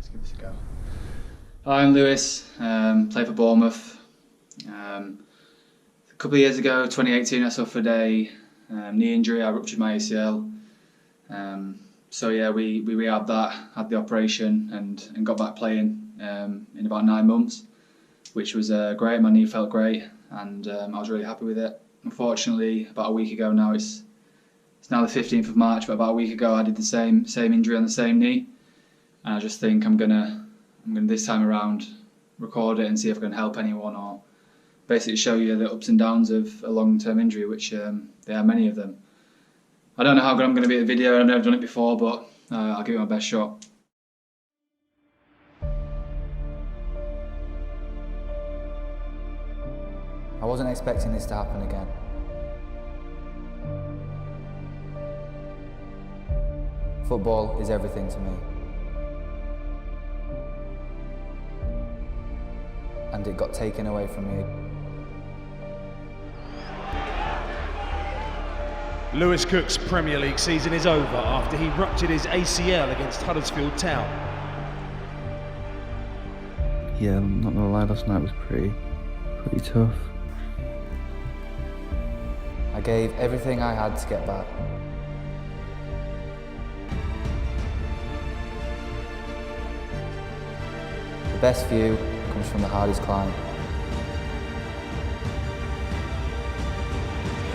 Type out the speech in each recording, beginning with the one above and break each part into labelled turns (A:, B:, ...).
A: let's give this a go. Hi, I'm Lewis, play for Bournemouth. A couple of years ago, 2018, I suffered a knee injury. I ruptured my ACL. So yeah, we rehabbed that, had the operation and got back playing in about 9 months, which was great. My knee felt great and I was really happy with it. Unfortunately, about a week ago now, it's now the 15th of March, but about a week ago I did the same injury on the same knee. And I just think I'm gonna this time around record it and see if I can help anyone, or basically show you the ups and downs of a long-term injury, which there are many of them. I don't know how good I'm going to be at the video. I've never done it before, but I'll give it my best shot.
B: I wasn't expecting this to happen again. Football is everything to me. And it got taken away from me.
C: Lewis Cook's Premier League season is over after he ruptured his ACL against Huddersfield Town.
D: Yeah, I'm not gonna lie, last night was pretty tough.
B: I gave everything I had to get back. The best view comes from the hardest climb.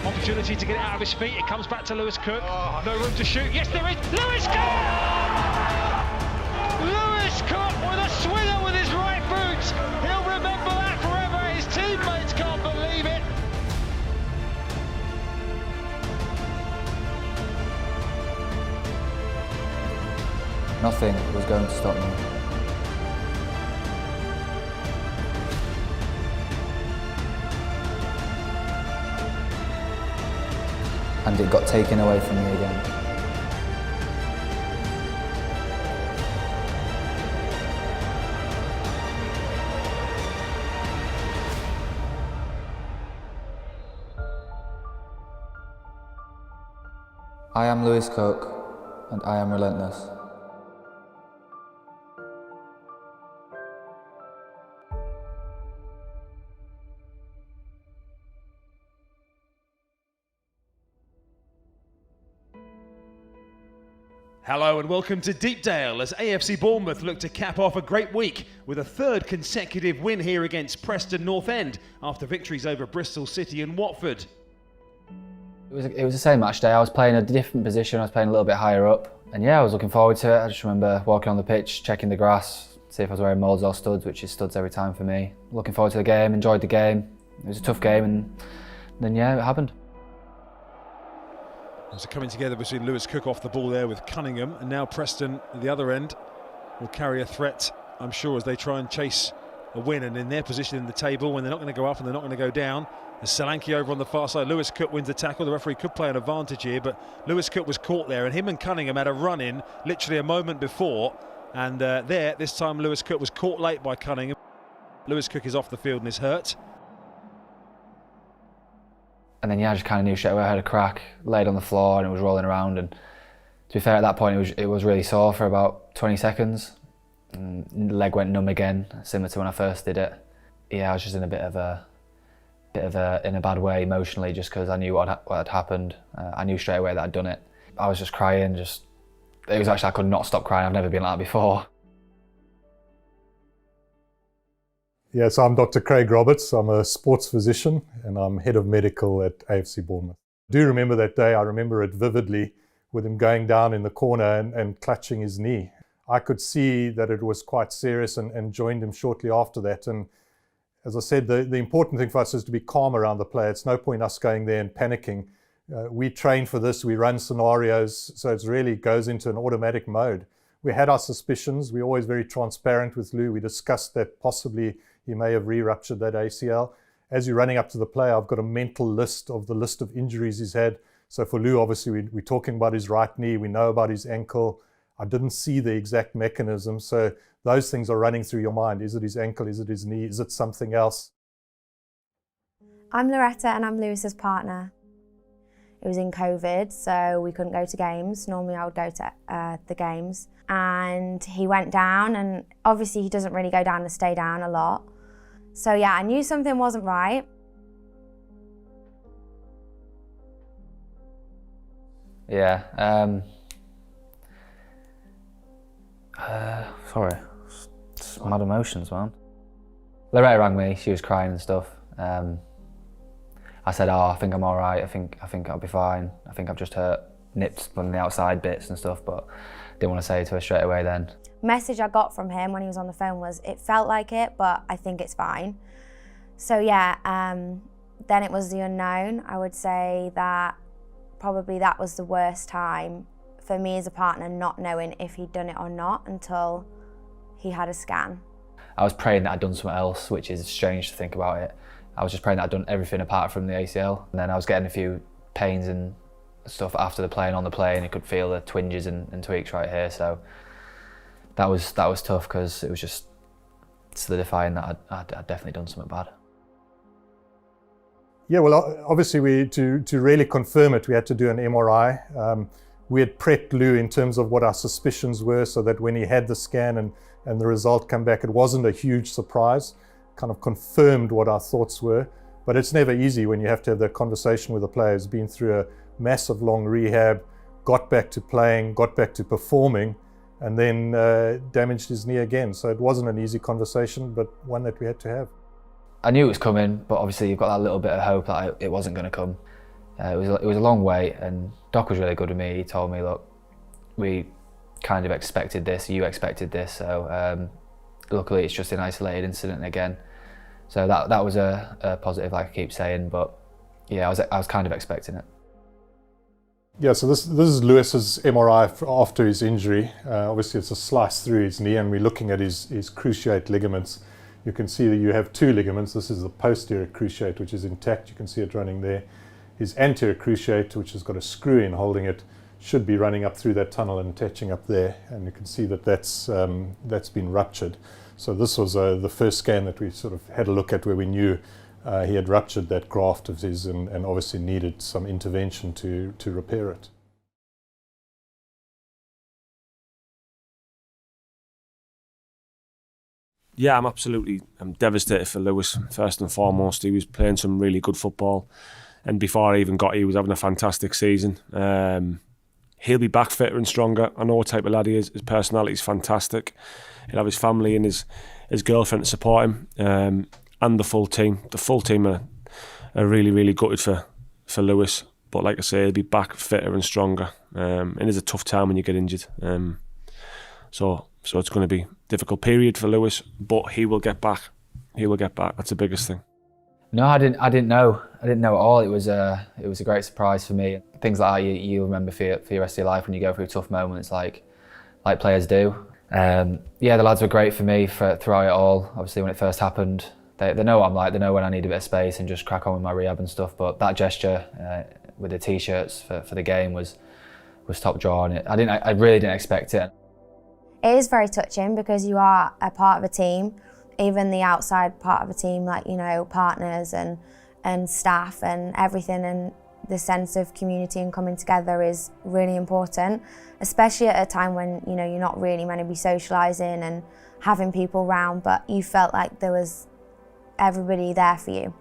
C: Opportunity to get it out of his feet. It comes back to Lewis Cook. No room to shoot. Yes, there is. Lewis Cook! Lewis Cook with a swinger with his right boot. He'll remember that forever. His teammates can't believe it.
B: Nothing was going to stop me. And it got taken away from me again. I am Lewis Cook, and I am relentless.
C: Hello and welcome to Deepdale as AFC Bournemouth look to cap off a great week with a third consecutive win here against Preston North End after victories over Bristol City and Watford.
B: It was the same match day. I was playing a different position. I was playing a little bit higher up, and yeah, I was looking forward to it. I just remember walking on the pitch, checking the grass, see if I was wearing molds or studs, which is studs every time for me. Looking forward to the game, enjoyed the game. It was a tough game, and then yeah, it happened.
C: There's a coming together between Lewis Cook off the ball there with Cunningham, and now Preston at the other end will carry a threat, I'm sure, as they try and chase a win. And in their position in the table, when they're not going to go up and they're not going to go down, there's Solanke over on the far side. Lewis Cook wins the tackle. The referee could play an advantage here, but Lewis Cook was caught there, and him and Cunningham had a run-in literally a moment before, and this time Lewis Cook was caught late by Cunningham. Lewis Cook is off the field and is hurt.
B: And then yeah, I just kind of knew straight away I had a crack, laid on the floor and it was rolling around, and to be fair, at that point it was really sore for about 20 seconds. And the leg went numb again, similar to when I first did it. Yeah, I was just in a bit of a in a bad way emotionally, just because I knew what had happened. I knew straight away that I'd done it. I was just crying, it was actually, I could not stop crying. I've never been like that before.
E: Yes, I'm Dr. Craig Roberts. I'm a sports physician and I'm head of medical at AFC Bournemouth. I do remember that day. I remember it vividly, with him going down in the corner and clutching his knee. I could see that it was quite serious and joined him shortly after that. And as I said, the important thing for us is to be calm around the play. It's no point us going there and panicking. We train for this, we run scenarios, so it really goes into an automatic mode. We had our suspicions. We're always very transparent with Lou. We discussed that possibly he may have re-ruptured that ACL. As you're running up to the play, I've got a mental list of injuries he's had. So for Lou, obviously, we're talking about his right knee. We know about his ankle. I didn't see the exact mechanism. So those things are running through your mind. Is it his ankle? Is it his knee? Is it something else?
F: I'm Loretta and I'm Lewis's partner. It was in COVID, so we couldn't go to games. Normally I would go to the games. And he went down, and obviously he doesn't really go down and stay down a lot. So yeah, I knew something wasn't right.
B: Yeah. Sorry. It's mad emotions, man. Loretta rang me, she was crying and stuff. I said, oh, I think I'm all right, I think I'll be fine. I think I've just hurt, nipped on the outside bits and stuff, but didn't want to say it to her straight away then.
F: Message I got from him when he was on the phone was, it felt like it, but I think it's fine. So yeah, then it was the unknown. I would say that probably that was the worst time for me as a partner, not knowing if he'd done it or not until he had a scan.
B: I was praying that I'd done something else, which is strange to think about it. I was just praying that I'd done everything apart from the ACL. And then I was getting a few pains and stuff after the plane, on the plane. You could feel the twinges and tweaks right here. So that was tough, because it was just solidifying that I'd definitely done something bad.
E: Yeah, well, obviously to really confirm it, we had to do an MRI. We had prepped Lou in terms of what our suspicions were, so that when he had the scan and the result come back, it wasn't a huge surprise. Kind of confirmed what our thoughts were. But it's never easy when you have to have that conversation with the players. Been through a massive long rehab, got back to playing, got back to performing, and then damaged his knee again. So it wasn't an easy conversation, but one that we had to have.
B: I knew it was coming, but obviously you've got that little bit of hope that it wasn't going to come. It was a long wait, and Doc was really good with me. He told me, look, we kind of expected this, you expected this, so luckily it's just an isolated incident again. So that was a positive, like I keep saying, but yeah, I was kind of expecting it.
E: Yeah, so this is Lewis's MRI after his injury. Obviously it's a slice through his knee, and we're looking at his cruciate ligaments. You can see that you have two ligaments. This is the posterior cruciate, which is intact. You can see it running there. His anterior cruciate, which has got a screw in holding it, should be running up through that tunnel and attaching up there. And you can see that that's been ruptured. So this was the first scan that we sort of had a look at, where we knew he had ruptured that graft of his and obviously needed some intervention to repair it.
G: Yeah, I'm devastated for Lewis, first and foremost. He was playing some really good football, and before I even got here, he was having a fantastic season. He'll be back fitter and stronger. I know what type of lad he is. His personality is fantastic. He'll have his family and his girlfriend to support him, and the full team. The full team are really, really gutted for Lewis. But like I say, he'll be back fitter and stronger. And it's a tough time when you get injured. So it's going to be a difficult period for Lewis, but he will get back. He will get back. That's the biggest thing.
B: No, I didn't know. I didn't know at all. It was a great surprise for me. Things like that you remember for your rest of your life when you go through tough moments, like players do. Yeah, the lads were great for me throughout it all. Obviously, when it first happened, they know what I'm like. They know when I need a bit of space and just crack on with my rehab and stuff. But that gesture with the t-shirts for the game was top draw, and I really didn't expect it.
F: It is very touching, because you are a part of a team, even the outside part of a team, like, you know, partners and staff and everything, and the sense of community and coming together is really important, especially at a time when, you know, you're not really meant to be socialising and having people around, but you felt like there was everybody there for you.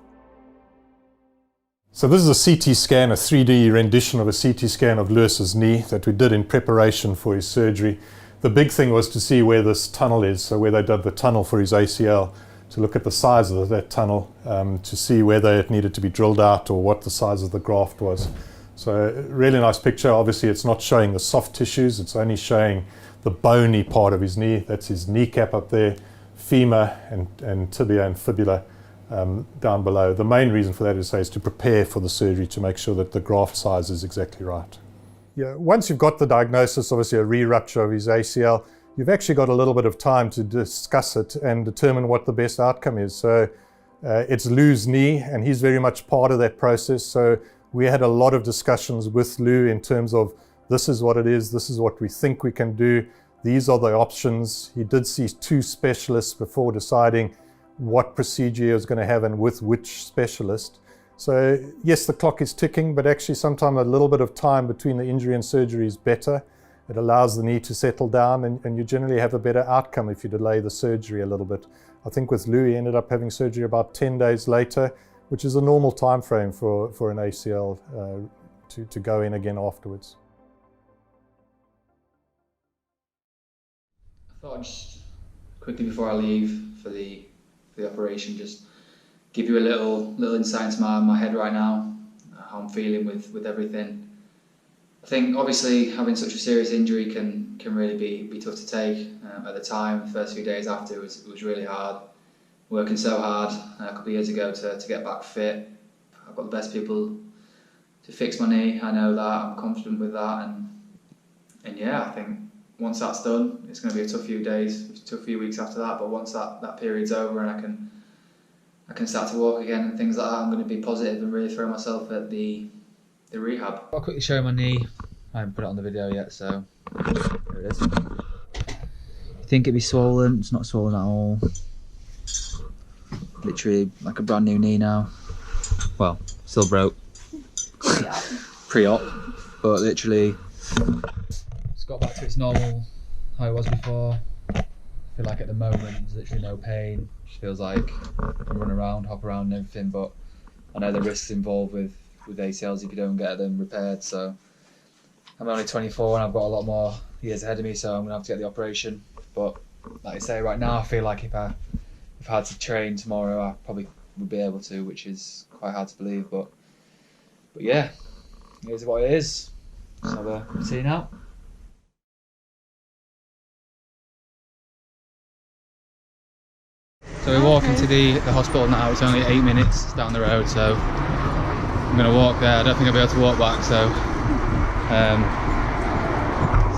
E: So this is a CT scan, a 3D rendition of a CT scan of Lewis's knee that we did in preparation for his surgery. The big thing was to see where this tunnel is, so where they did the tunnel for his ACL, to look at the size of that tunnel, to see whether it needed to be drilled out or what the size of the graft was. So really nice picture. Obviously it's not showing the soft tissues, it's only showing the bony part of his knee. That's his kneecap up there, femur and tibia and fibula down below. The main reason for that is to prepare for the surgery, to make sure that the graft size is exactly right. Yeah, once you've got the diagnosis, obviously a re-rupture of his ACL, you've actually got a little bit of time to discuss it and determine what the best outcome is. So it's Lou's knee, and he's very much part of that process. So we had a lot of discussions with Lou in terms of, this is what it is, this is what we think we can do, these are the options. He did see 2 specialists before deciding what procedure he was going to have and with which specialist. So yes, the clock is ticking, but actually sometimes a little bit of time between the injury and surgery is better. It allows the knee to settle down, and you generally have a better outcome if you delay the surgery a little bit. I think with Louis, he ended up having surgery about 10 days later, which is a normal time frame for an ACL to go in again afterwards.
A: I thought I'd just quickly before I leave for the operation, just give you a little insight into my head right now, how I'm feeling with everything. I think obviously having such a serious injury can really be tough to take. At the time, the first few days after, it was really hard. Working so hard a couple of years ago to get back fit. I've got the best people to fix my knee. I know that. I'm confident with that, and yeah, I think once that's done, it's going to be a tough few days, a tough few weeks after that. But once that period's over and I can start to walk again and things like that, I'm going to be positive and really throw myself at the rehab.
B: I'll quickly show you my knee. I haven't put it on the video yet, so there it is. You think it'd be swollen? It's not swollen at all. Literally like a brand new knee now. Well, still broke. Pre-op, but literally it's got back to its normal how it was before. I feel like at the moment there's literally no pain. Just feels like I can run around, hop around and everything, but I know the risks involved with ACLs if you don't get them repaired. So I'm only 24 and I've got a lot more years ahead of me, so I'm gonna have to get the operation. But like I say, right now I feel like if I had to train tomorrow, I probably would be able to, which is quite hard to believe. But yeah, it is what it is. So see you now. So we're walking to the hospital now. It's only 8 minutes down the road, so I'm going to walk there. I don't think I'll be able to walk back, so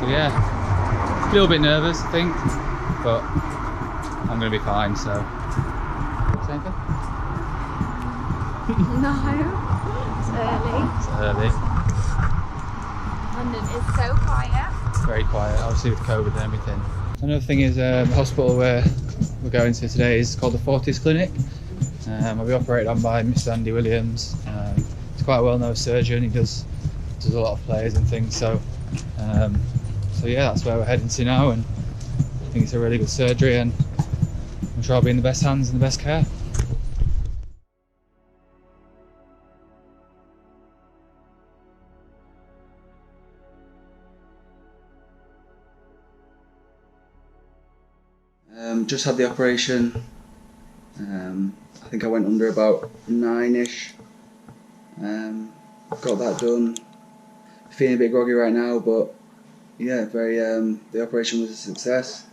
B: yeah, a little bit nervous I think, but I'm going to be fine. So same thing?
H: No, it's early.
B: It's early.
H: London is so quiet.
B: It's very quiet, obviously with COVID and everything. Another thing is the hospital where we're going to today is called the Fortis Clinic. I'll be operated on by Mr. Andy Williams. He's quite a well-known surgeon. He does a lot of players and things. So yeah, that's where we're heading to now, and I think it's a really good surgery, and I'm sure I'll be in the best hands and the best care. Just had the operation. I think I went under about 9ish. Got that done. Feeling a bit groggy right now, but yeah, the operation was a success.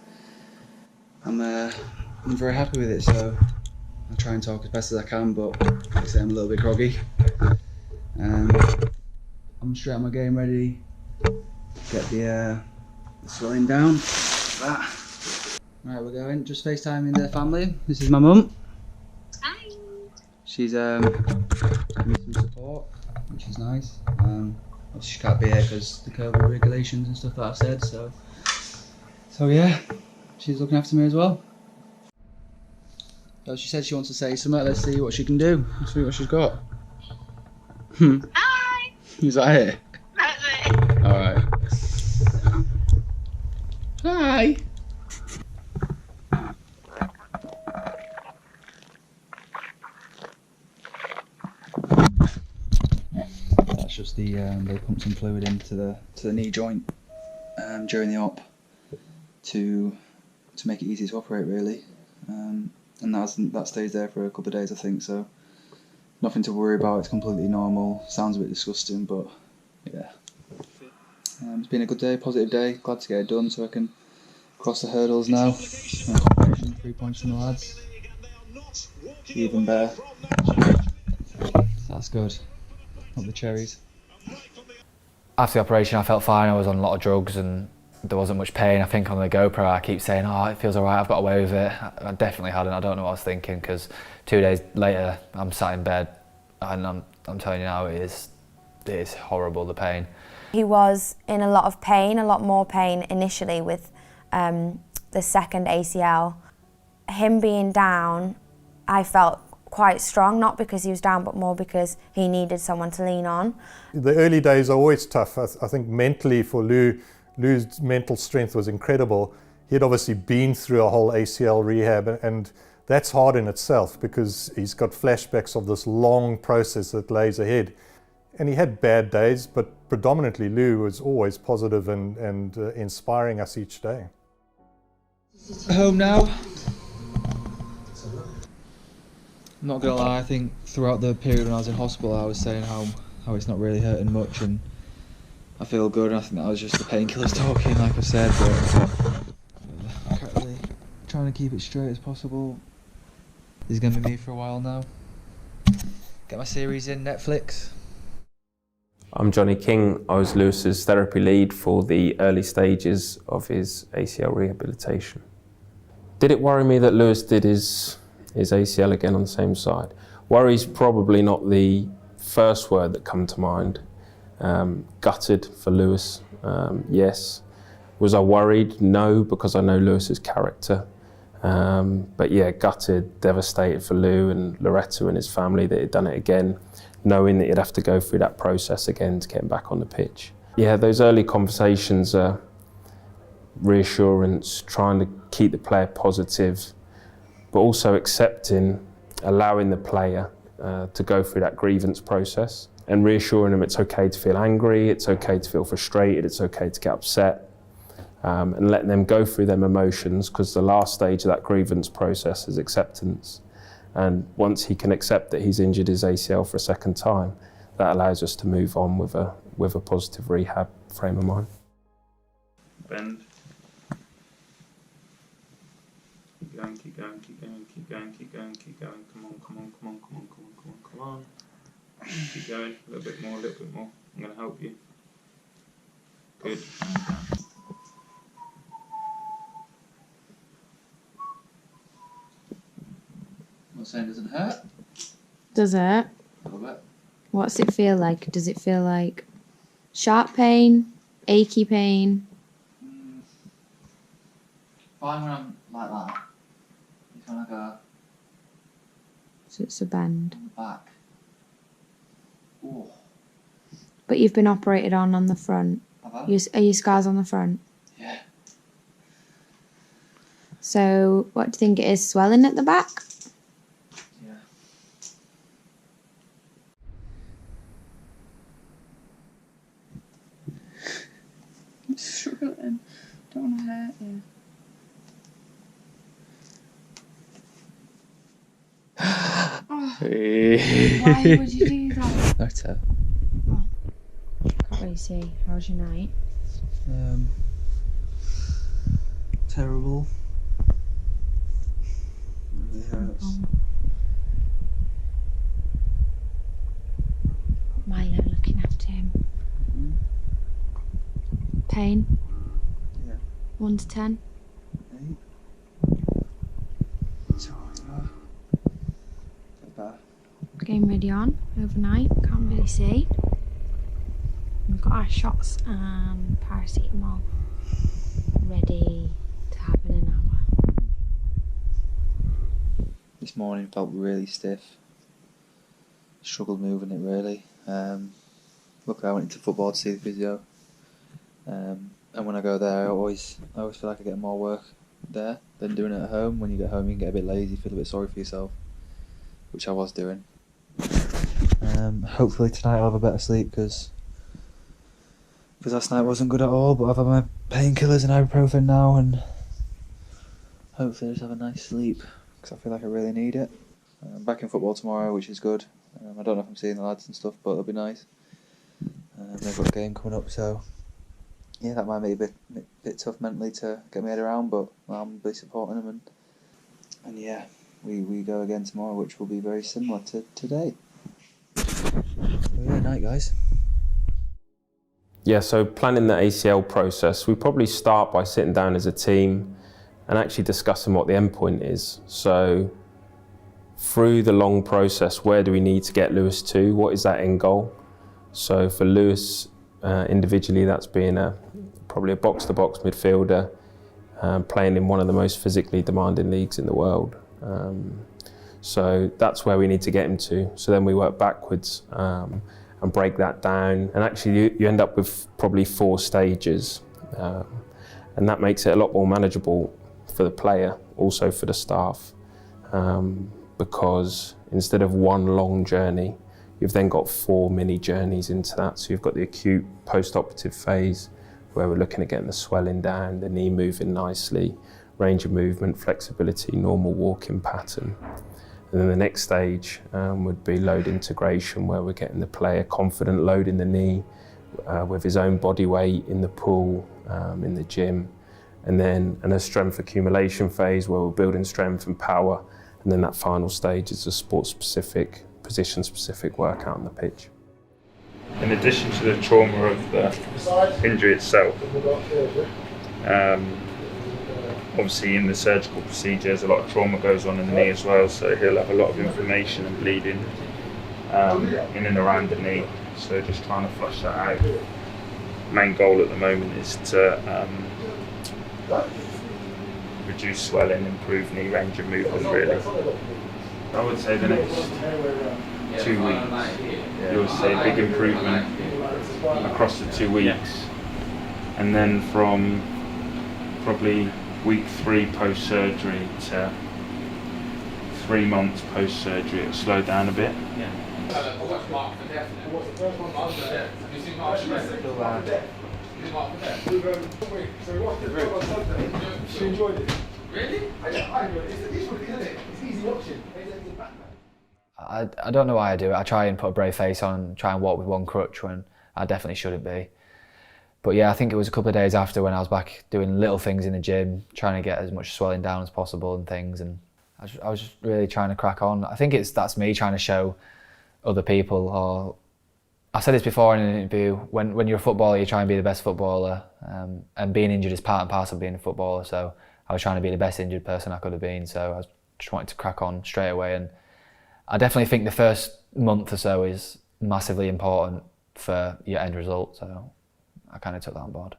B: I'm very happy with it, so I'll try and talk as best as I can, but like I say, I'm a little bit groggy. I'm straight on my game, ready. Get the swelling down. Like that. Right, we're going. Just FaceTiming their family. This is my mum.
H: Hi.
B: She's giving me some support, which is nice. Obviously she can't be here because the COVID regulations and stuff that I've said. So yeah, she's looking after me as well. So she said she wants to say something. Let's see what she can do. Let's see what she's got.
H: Hi.
B: Is that it?
H: That's it.
B: All right. Hi. That's just the they pumped some fluid into the knee joint during the op to make it easy to operate, really, and that stays there for a couple of days, I think. So nothing to worry about. It's completely normal. Sounds a bit disgusting, but yeah. It's been a good day, positive day. Glad to get it done so I can cross the hurdles now. 3 points from the lads. Even better. That's good. Up the cherries. After the operation I felt fine. I was on a lot of drugs and there wasn't much pain. I think on the GoPro I keep saying, oh, it feels alright, I've got away with it. I definitely hadn't. I don't know what I was thinking, because 2 days later I'm sat in bed and I'm telling you now, it is horrible, the pain.
F: He was in a lot of pain, a lot more pain initially with the second ACL. Him being down, I felt quite strong, not because he was down, but more because he needed someone to lean on.
E: The early days are always tough. I think mentally for Lou's mental strength was incredible. He'd obviously been through a whole ACL rehab, and that's hard in itself because he's got flashbacks of this long process that lays ahead. And he had bad days, but predominantly Lou was always positive and inspiring us each day.
I: Home now. I'm not gonna lie, I think throughout the period when I was in hospital I was saying how it's not really hurting much and I feel good, and I think that was just the painkillers talking, like I said, but I can't really trying to keep it straight as possible. This is gonna be me for a while now. Get my series in Netflix.
J: I'm Johnny King. I was Lewis's therapy lead for the early stages of his ACL rehabilitation. Did it worry me that Lewis did his ACL again on the same side? Worry's probably not the first word that come to mind. Gutted for Lewis, yes. Was I worried? No, because I know Lewis's character. But yeah, gutted, devastated for Lou and Loretta and his family that he'd done it again, knowing that he'd have to go through that process again to get him back on the pitch. Yeah, those early conversations are reassurance, trying to keep the player positive, but also accepting, allowing the player to go through that grievance process and reassuring them it's okay to feel angry, it's okay to feel frustrated, it's okay to get upset, and letting them go through them emotions, because the last stage of that grievance process is acceptance. And once he can accept that he's injured his ACL for a second time, that allows us to move on with a positive rehab frame of mind.
A: Bend. Keep going, keep going, keep going, keep going, keep going, keep going. Come on, come on, come on, come on, come on, come on, come on. Keep going, a little bit more, a little bit more. I'm going to help you. Good. I'm not saying it doesn't hurt.
K: Does it?
A: A little bit.
K: What's it feel like? Does it feel like sharp pain, achy pain?
A: Fine when I'm like that. It's when I go
K: So it's a bend.
A: on the back. Ooh.
K: But you've been operated on the front.
A: Have I?
K: Are your scars on the front?
A: Yeah.
K: So what do you think it is? Swelling at the back?
A: Yeah.
H: I'm struggling. Don't want to hurt you. Oh, why would you do that?
I: That's it.
K: Can't really see. How's your night?
I: Terrible. It really hurts.
K: Milo looking after him. Pain?
I: Yeah.
K: 1 to 10?
I: 8. It's alright. Better.
K: Game ready on overnight. Can't really see. We've got our shots and paracetamol ready to have in an hour.
I: This morning felt really stiff. Struggled moving it really. Luckily I went into football to see the physio. And when I go there I always feel like I get more work there than doing it at home. When you get home you can get a bit lazy, feel a bit sorry for yourself, which I was doing. Hopefully tonight I'll have a better sleep because last night wasn't good at all, but I've had my painkillers and ibuprofen now and hopefully I'll just have a nice sleep because I feel like I really need it. I'm back in football tomorrow, which is good. I don't know if I'm seeing the lads and stuff, but it'll be nice. They've got a game coming up, so yeah, that might be a bit tough mentally to get my head around, but I'll be supporting them and yeah, we go again tomorrow, which will be very similar to today. Yeah, night guys.
J: Yeah, so planning the ACL process, we probably start by sitting down as a team and actually discussing what the end point is. So through the long process, where do we need to get Lewis to? What is that end goal? So for Lewis, individually, that's being probably a box-to-box midfielder, playing in one of the most physically demanding leagues in the world. So that's where we need to get him to. So then we work backwards and break that down. And actually you end up with probably 4 stages. And that makes it a lot more manageable for the player, also for the staff. Because instead of one long journey, you've then got 4 mini journeys into that. So you've got the acute post-operative phase, where we're looking at getting the swelling down, the knee moving nicely, range of movement, flexibility, normal walking pattern. And then the next stage would be load integration, where we're getting the player confident loading the knee with his own body weight in the pool, in the gym. And then a strength accumulation phase, where we're building strength and power. And then that final stage is a sport-specific, position-specific workout on the pitch.
L: In addition to the trauma of the injury itself, obviously in the surgical procedures a lot of trauma goes on in the knee as well, so he'll have a lot of inflammation and bleeding in and around the knee, so just trying to flush that out. Main goal at the moment is to reduce swelling, improve knee range of movement really. I would say the next 2 weeks you'll see a big improvement across the 2 weeks, and then from probably week 3 post-surgery to 3 months post-surgery it'll slow down a bit.
C: She enjoyed it.
A: Really?
C: I enjoyed it. It's what it is, isn't it? It's easy watching.
B: I don't know why I do it. I try and put a brave face on and try and walk with one crutch when I definitely shouldn't be. But yeah, I think it was a couple of days after when I was back doing little things in the gym, trying to get as much swelling down as possible and things, and I was just really trying to crack on. I think that's me trying to show other people, or I said this before in an interview, when you're a footballer you try and be the best footballer, and being injured is part and parcel of being a footballer, so I was trying to be the best injured person I could have been, so I was just wanting to crack on straight away. And I definitely think the first month or so is massively important for your end result, so I kind of took that on board.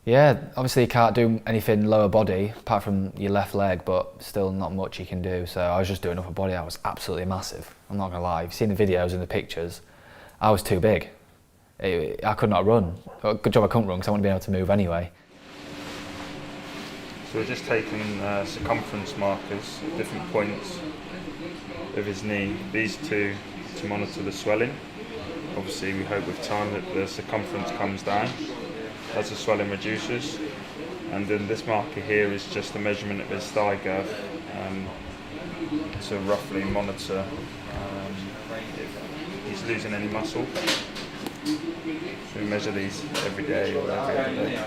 B: Yeah, obviously you can't do anything lower body apart from your left leg, but still not much you can do. So I was just doing upper body. I was absolutely massive. I'm not gonna lie. You've seen the videos and the pictures. I was too big. I could not run. Good job I couldn't run because I wouldn't be able to move anyway.
L: So we're just taking circumference markers at different points of his knee. These two to monitor the swelling. Obviously we hope with time that the circumference comes down as the swelling reduces, and then this marker here is just a measurement of his thigh girth to roughly monitor if he's losing any muscle. So we measure these every day or every other day.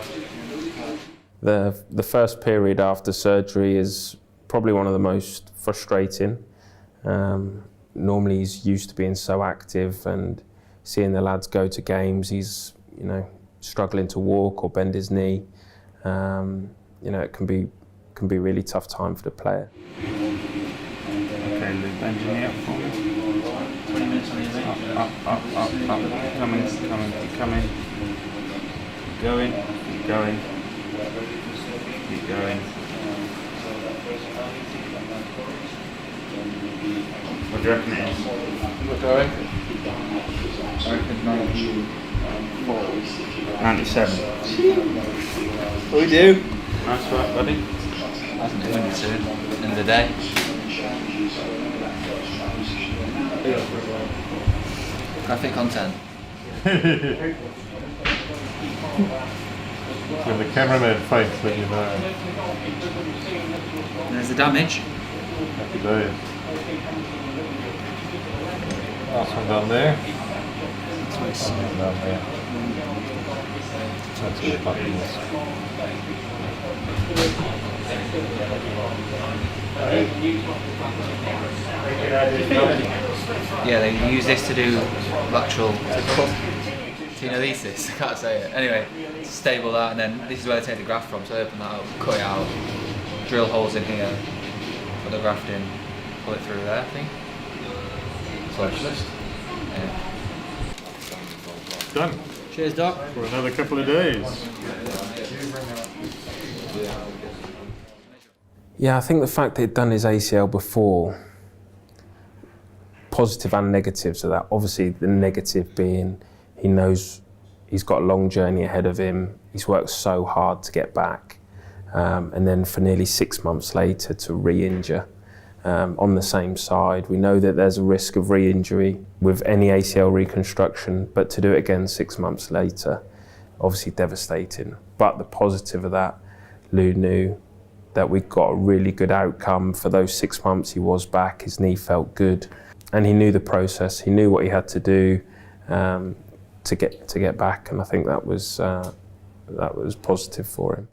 J: The first period after surgery is probably one of the most frustrating. Normally he's used to being so active, and seeing the lads go to games, he's struggling to walk or bend his knee. It can be really tough time for the player.
L: Okay, Luke, bend your knee up for me. 20 minutes on your leg. Up. Coming. Keep going. Keep going. What do you reckon it is?
A: What do I reckon? I reckon
L: 97.
A: What do we do?
L: Nice work, buddy.
A: Hasn't been winning soon. End of the day. Graphic content.
E: When the cameraman faints, then you know.
A: There's the damage.
E: Happy days.
L: Last one down there.
M: Nice.
L: Down there. That's the buttons.
B: Yeah, they use this to do lateral. Tenothesis, I can't say it. Anyway, stable that, and then this is where they take the graft from. So they open that up, cut it out, drill holes in here, put the graft in, pull it through there, I think.
L: Specialist.
B: Yeah.
L: Done.
B: Cheers, Doc.
L: For another couple of days.
J: Yeah, I think the fact that he'd done his ACL before, positive and negatives of that. Obviously, the negative being he knows he's got a long journey ahead of him. He's worked so hard to get back. And then for nearly 6 months later to re-injure on the same side. We know that there's a risk of re-injury with any ACL reconstruction, but to do it again 6 months later, obviously devastating. But the positive of that, Lou knew that we got a really good outcome for those 6 months he was back. His knee felt good, and he knew the process. He knew what he had to do to get back, and I think that was positive for him.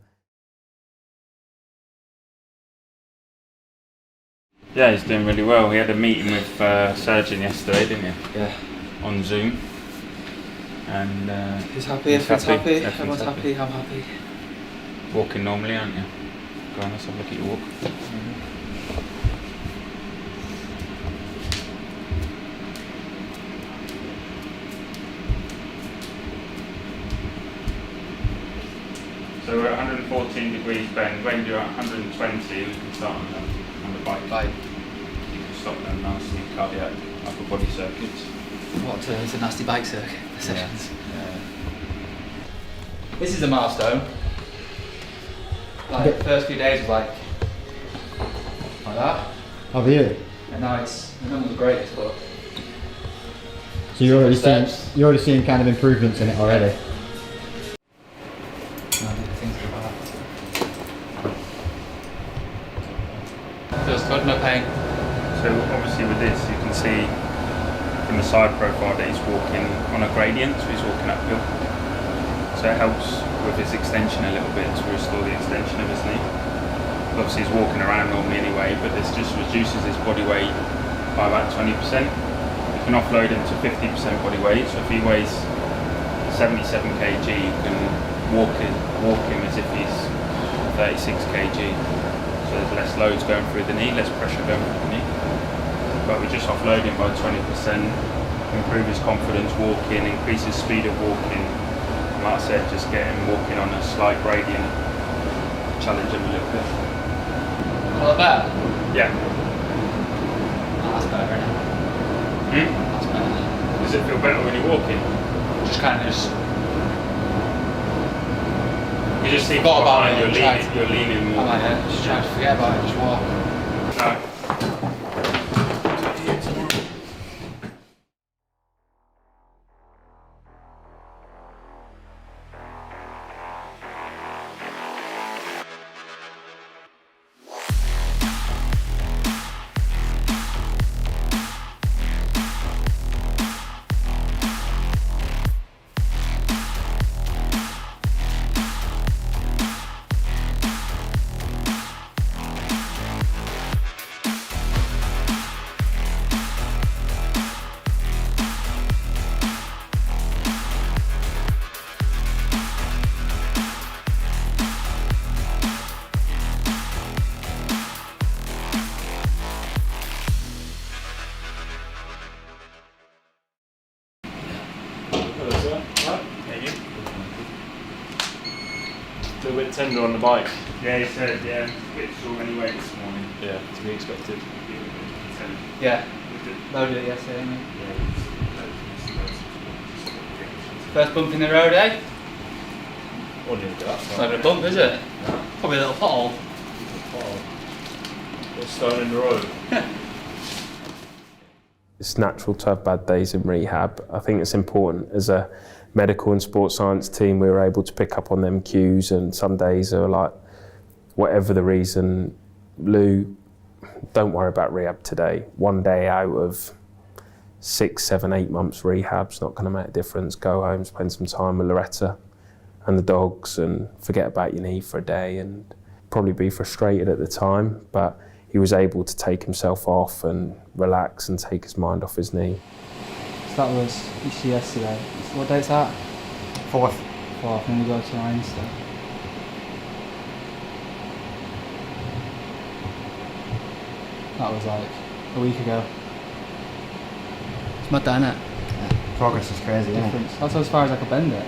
L: Yeah, he's doing really well. We had a meeting with surgeon yesterday, didn't you?
B: Yeah.
L: On Zoom. And
B: He's happy, everyone's happy, everyone's happy, I'm happy.
L: Walking normally, aren't you? Go on, let's have a look at your walk. So we're at 114 degrees bend. When you're at 120, we can start on the bike. You can stop them nasty cardiac upper body circuits.
B: What, it's a nasty bike circuit, the sessions?
L: Yeah.
B: This is a milestone. Like, the first few days was like that.
M: How are you?
B: And now it's, none of the greatest, but...
M: So you're already seeing kind of improvements in it already?
B: Feels good, no pain.
L: So obviously with this, you can see from the side profile that he's walking on a gradient, so he's walking uphill. So it helps with his extension a little bit to restore the extension of his knee. Obviously he's walking around normally anyway, but this just reduces his body weight by about 20%. You can offload him to 50% body weight, so if he weighs 77 kg, you can walk him as if he's 36 kg. So there's less loads going through the knee, less pressure going through the knee. But we just offload him by 20%, improve his confidence walking, increase his speed of walking. And like I said, just get him walking on a slight gradient, challenge him a little bit.
B: Not bad?
L: Yeah.
B: Oh, that's better, isn't it? That's better.
L: Does it feel better when you're walking?
B: Just kind of just...
L: You just see
B: forgot about it.
L: You're leaning more.
B: I might just try to forget about it, just walk.
L: No.
N: A little bit tender on the bike.
L: Yeah, he said, yeah, a bit sore anyway this morning.
N: Yeah, to be expected.
B: Yeah, loaded it yesterday, didn't we? First bump in the road, eh?
N: What do you do that?
B: It's not even a bump, is it? Probably a little pothole.
N: Little stone in the road.
J: It's natural to have bad days in rehab. I think it's important as a medical and sports science team, we were able to pick up on them cues, and some days are like, whatever the reason, Lou, don't worry about rehab today. One day out of 6, 7, 8 months rehab's not going to make a difference. Go home, spend some time with Loretta and the dogs and forget about your knee for a day, and probably be frustrated at the time, but he was able to take himself off and relax and take his mind off his knee.
I: So that was yesterday. So what date's that?
M: 4th.
I: 4th, and we go to Leinster. That was like a week ago. It's mad, isn't it?
M: Yeah. Progress is crazy, isn't it?
I: That's as far as I could bend it.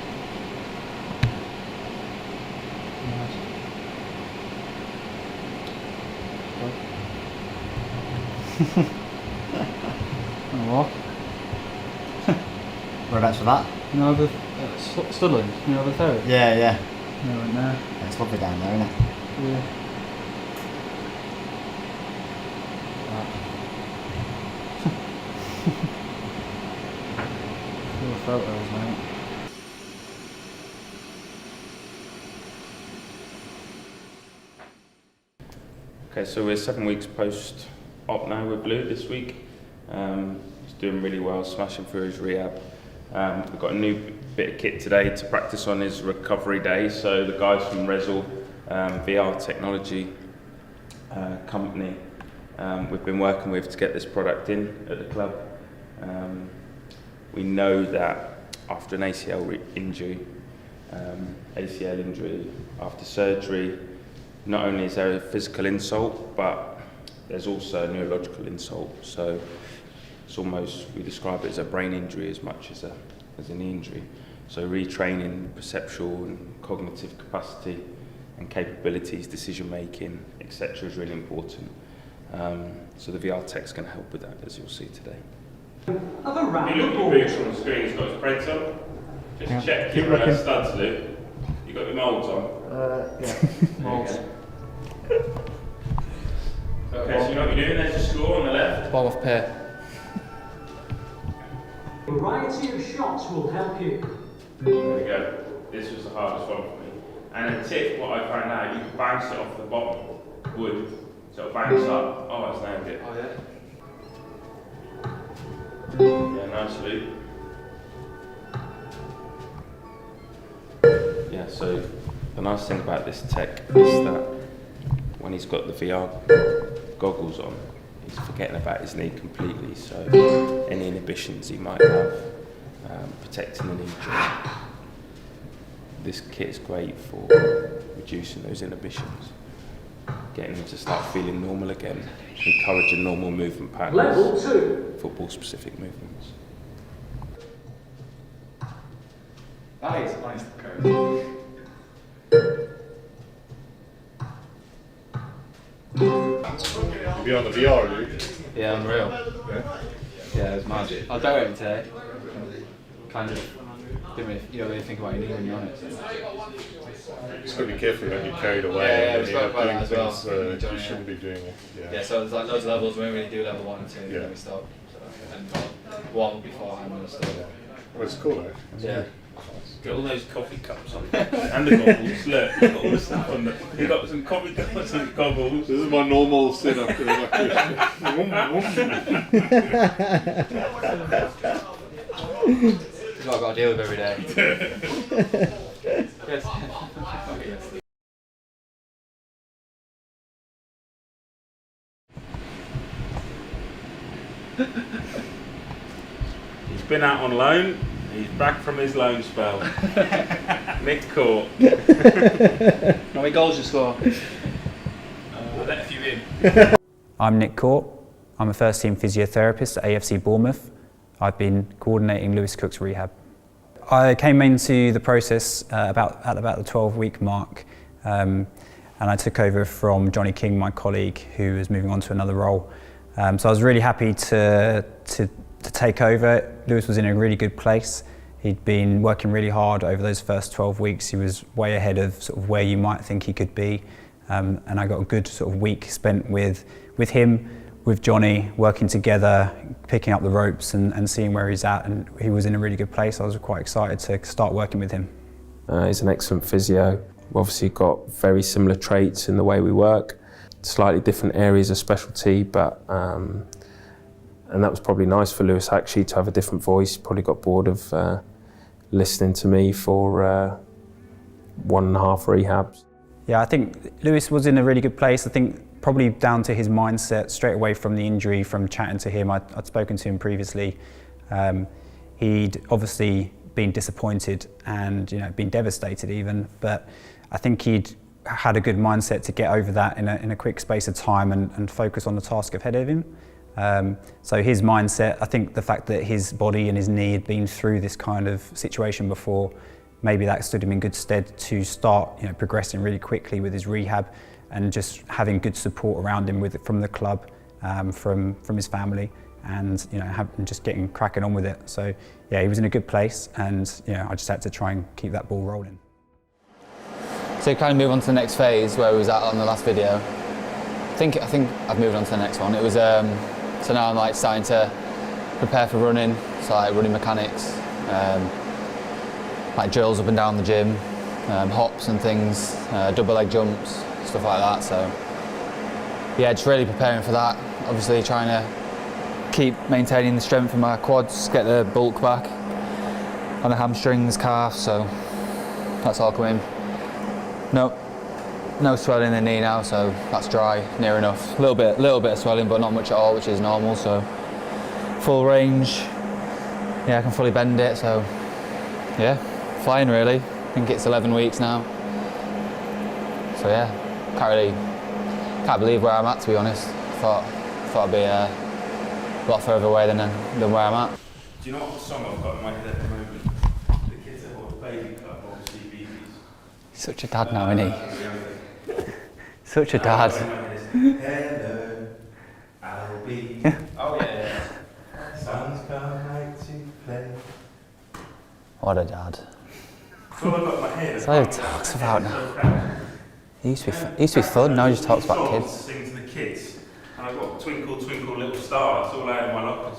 I: Wanna walk?
M: Whereabouts for that?
I: You know, over Studland, you know, over there?
M: Yeah, yeah.
I: Yeah, went there.
M: Yeah, it's lovely down there, isn't it?
I: Yeah. Cool photos, mate.
L: Okay, so we're 7 weeks post-op now with Blue this week. He's doing really well, smashing through his rehab. We've got a new bit of kit today to practice on his recovery day. So the guys from Relentless, VR technology company, we've been working with to get this product in at the club. We know that after an ACL injury after surgery, not only is there a physical insult, but there's also a neurological insult. So it's almost, we describe it as a brain injury as much as a knee injury. So retraining perceptual and cognitive capacity and capabilities, decision making, etc. is really important. So the VR tech's going to help with that, as you'll see today. If you look at your boots on the screen, it's got its prints on. Just check your studs, Luke. You got your moulds on?
I: Yeah. Moulds.
L: Okay, so you know what you're doing? There's a score on the left.
I: Bournemouth pair.
O: A variety of shots will help you.
L: There we go. This was the hardest one for me. And a tip, what I found out, you can bounce it off the bottom wood, so it'll bounce up. Oh, that's nailed it. Oh, yeah? Yeah, nice, Luke. Yeah, so the nice thing about this tech is that when he's got the VR goggles on, he's forgetting about his knee completely, so any inhibitions he might have, protecting the knee joint. This kit is great for reducing those inhibitions, getting him to start feeling normal again, encouraging normal movement patterns,
O: Level 2.
L: football-specific movements.
A: Nice code.
E: You be on the VR, Luke?
B: Yeah, unreal. Yeah, it was mad. I don't it today. Kind of didn't really, you don't really think about your knee when you're on it. So.
E: Just got to be careful, you don't get carried away.
B: Yeah, we
E: and
B: spoke about that as well.
E: You shouldn't be doing it.
B: Yeah, so there's like loads of levels. We only do level 1 and 2,
E: Yeah.
B: then we stop. So, and one beforehand and stuff.
E: Well, it's cool, though.
B: Yeah.
L: Get all those coffee cups on and the goggles. Look, you've got all the stuff on there. You've got some coffee cups and goggles.
E: This is my normal setup.
B: This is what I've got to deal with every day. Yes.
L: He's been out on loan. He's back from his loan spell. Nick Court.
I: How many goals you score?
L: I let a few in.
P: I'm Nick Court. I'm a first team physiotherapist at AFC Bournemouth. I've been coordinating Lewis Cook's rehab. I came into the process at about the 12-week mark, and I took over from Johnny King, my colleague, who was moving on to another role. So I was really happy to take over. Lewis was in a really good place. He'd been working really hard over those first 12 weeks. He was way ahead of sort of where you might think he could be. And I got a good sort of week spent with him, with Johnny, working together, picking up the ropes and seeing where he's at. And he was in a really good place. I was quite excited to start working with him.
J: He's an excellent physio. We've obviously got very similar traits in the way we work, slightly different areas of specialty, but that was probably nice for Lewis actually to have a different voice. Probably got bored of listening to me for 1.5 rehabs.
P: Yeah, I think Lewis was in a really good place. I think probably down to his mindset straight away from the injury, from chatting to him. I'd spoken to him previously. He'd obviously been disappointed and been devastated even, but I think he'd had a good mindset to get over that in a quick space of time and focus on the task ahead of him. So his mindset, I think the fact that his body and his knee had been through this kind of situation before, maybe that stood him in good stead to start progressing really quickly with his rehab and just having good support around him from the club, from his family, and just getting cracking on with it. So yeah, he was in a good place, and I just had to try and keep that ball rolling.
B: So kind of move on to the next phase where we was at on the last video. I think I've moved on to the next one. It was so now I'm like starting to prepare for running, so like running mechanics, like drills up and down the gym, hops and things, double leg jumps, stuff like that. So yeah, just really preparing for that. Obviously trying to keep maintaining the strength of my quads, get the bulk back on the hamstrings, calf. So that's all coming. No swelling in the knee now, so that's dry, near enough. A little bit of swelling, but not much at all, which is normal. So full range. Yeah, I can fully bend it. So yeah, flying really. I think it's 11 weeks now. So yeah, can't believe where I'm at, to be honest. Thought I'd be a lot further away than where I'm at.
L: Do you know what song I've got in my head at the moment? The kids at the baby club, obviously BB's.
B: Such a dad now, isn't he? Such a dad.
L: Hello, I'll be. Oh yeah. Sun's come out to play.
B: What a dad.
L: That's all I've got in my head.
B: That's all he talks about now. It used to be fun, now he just talks about kids.
L: Sing to the kids. And I've got Twinkle Twinkle Little Star. It's all out in my locker.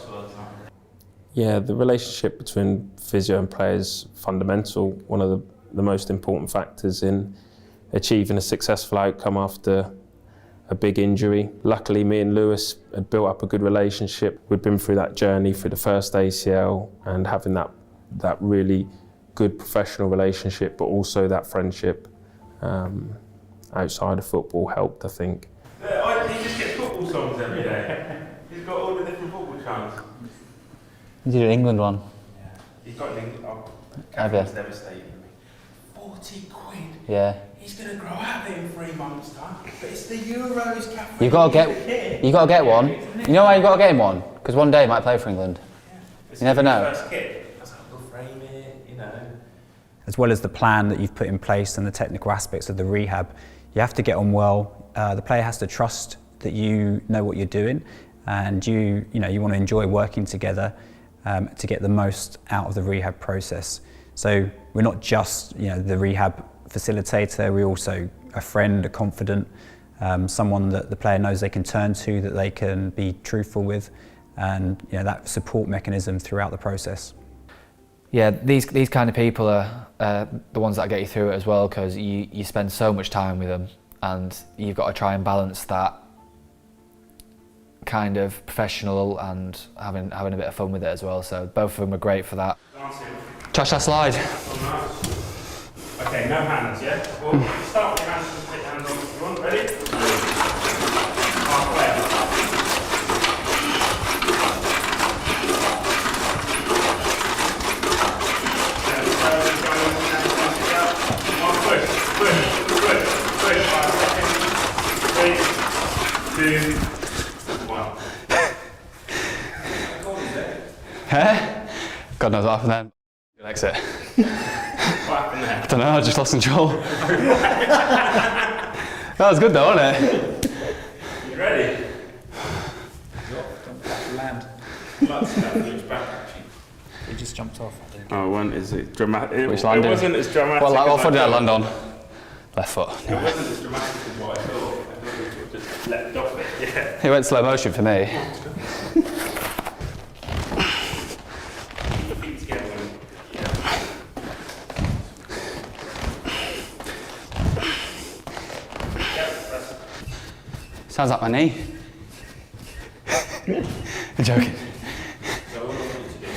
J: Yeah, the relationship between physio and player is fundamental. One of the most important factors in achieving a successful outcome after a big injury. Luckily, me and Lewis had built up a good relationship. We'd been through that journey through the first ACL, and having that really good professional relationship, but also that friendship outside of football helped, I think.
L: He just gets football songs every day. He's got all the different football chants.
B: You did an England one.
L: Yeah. He's got an England.
B: I bet.
L: It's devastating me. 40 quid.
B: Yeah.
L: He's going to grow out of it in 3 months' time. But it's the Euros, Catherine.
B: You got to get one. You know why you got to get him one? Because one day he might play for England.
L: Yeah.
B: You never know.
L: First kid. I was like, we'll frame it,
P: As well as the plan that you've put in place and the technical aspects of the rehab, you have to get on well. The player has to trust that you know what you're doing, and you want to enjoy working together to get the most out of the rehab process. So we're not just the rehab facilitator, we're also a friend, a confidant, someone that the player knows they can turn to, that they can be truthful with, and that support mechanism throughout the process.
B: Yeah, these kind of people are the ones that get you through it as well, because you spend so much time with them, and you've got to try and balance that kind of professional and having a bit of fun with it as well. So both of them are great for that. Trash that slide.
L: Okay, no hands, yeah? Well, start with your hands and take your hands on if you want. Ready? Halfway up. Push. 3, 2, 1.
B: Huh? God knows what happened then. Good exit.
L: What happened there?
B: I don't know, I just lost control. That was good though, wasn't it?
L: You ready?
P: Don't land.
L: Let's go back actually.
P: He just jumped off.
L: Oh, one is it dramatic?
B: Which
L: It
B: landing?
L: wasn't as dramatic.
B: What foot did I land on? Left foot.
L: It wasn't as dramatic as what I thought. I thought it would just leapt off it. Yeah.
B: It went slow motion for me. Sounds like my knee.
P: I'm joking.
L: So what I want to do.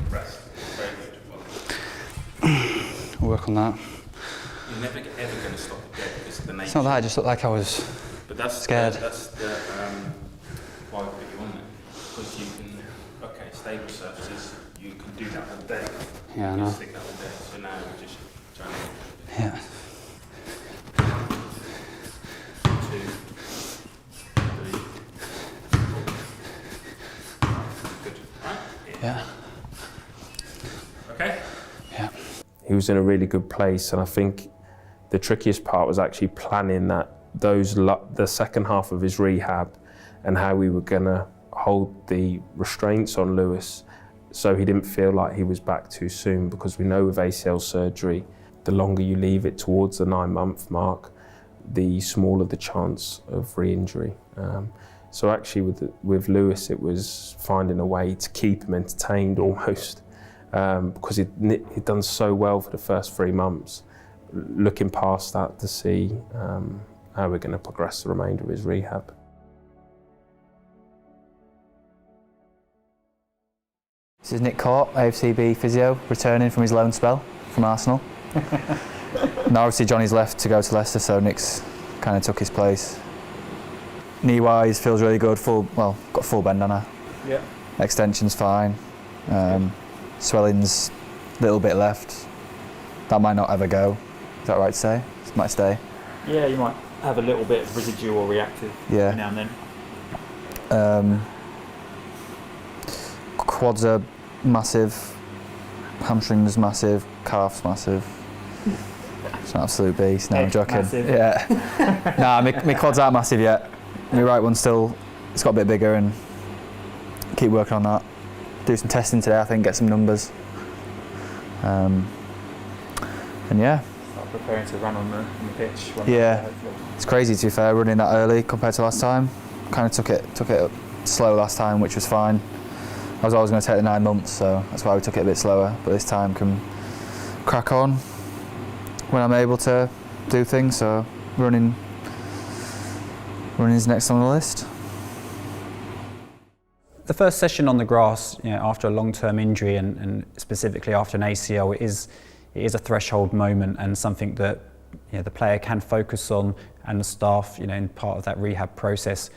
L: Rest. Very good.
P: I'll work on that.
L: You're never ever going to stop it dead because of the nature.
P: It's not that, I just looked like I was scared.
L: That's the why I put you on there. Because you can, okay, stable surfaces, you can do that all day.
P: Yeah, I
L: you
P: know.
L: can stick that all day. So now we're just trying to.
P: Yeah.
L: 2, 3, 4. Good. Right?
P: Yeah.
L: Okay?
P: Yeah.
J: He was in a really good place, and I think the trickiest part was actually planning the second half of his rehab and how we were going to hold the restraints on Lewis so he didn't feel like he was back too soon, because we know with ACL surgery, the longer you leave it towards the 9-month mark, the smaller the chance of re-injury. So actually with Lewis, it was finding a way to keep him entertained almost, because he'd done so well for the first 3 months. Looking past that to see how we're going to progress the remainder of his rehab.
B: This is Nick Court, AFCB physio, returning from his loan spell from Arsenal. Now obviously Johnny's left to go to Leicester, so Nick's kind of took his place. Knee-wise, feels really good. Got full bend on her.
N: Yeah.
B: Extension's fine. Swelling's a little bit left. That might not ever go. Is that right to say? It might stay.
N: Yeah, you might have a little bit of residual reactive
B: Yeah.
N: now and then.
B: Quads are massive. Hamstrings massive. Calves massive. It's an absolute beast. No, I'm joking.
N: Massive.
B: Yeah. Nah, my quads aren't massive yet. My right one's still, it's got a bit bigger, and keep working on that. Do some testing today, I think, get some numbers. And yeah.
N: Start preparing to run on the pitch.
B: Yeah. It's crazy, to be fair, running that early compared to last time. Kind of took it slow last time, which was fine. I was always going to take the 9 months, so that's why we took it a bit slower. But this time can crack on when I'm able to do things. So running is next on the list.
P: The first session on the grass, after a long-term injury and specifically after an ACL, it is a threshold moment and something that the player can focus on, and the staff, in part of that rehab process.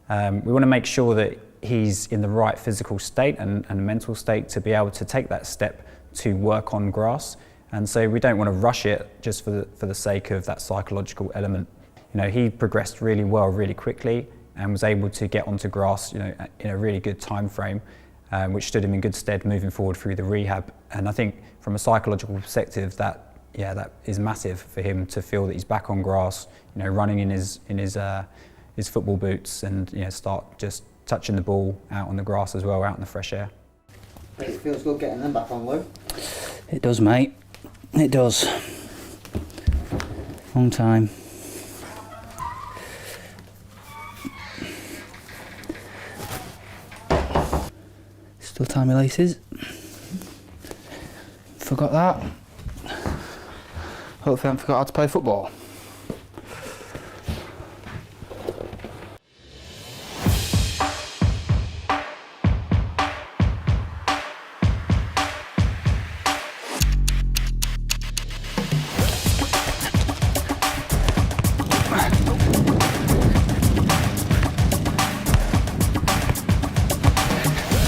P: We want to make sure that he's in the right physical state and mental state to be able to take that step to work on grass. And so we don't want to rush it just for the sake of that psychological element. He progressed really well, really quickly, and was able to get onto grass, in a really good time frame, which stood him in good stead moving forward through the rehab. And I think from a psychological perspective, that is massive for him to feel that he's back on grass, running in his football boots, and start just touching the ball out on the grass as well, out in the fresh air.
M: It feels good getting them back on, Lou.
Q: It does, mate. It does. Long time. Still tie my laces. Forgot that.
B: Hopefully I haven't forgot how to play football.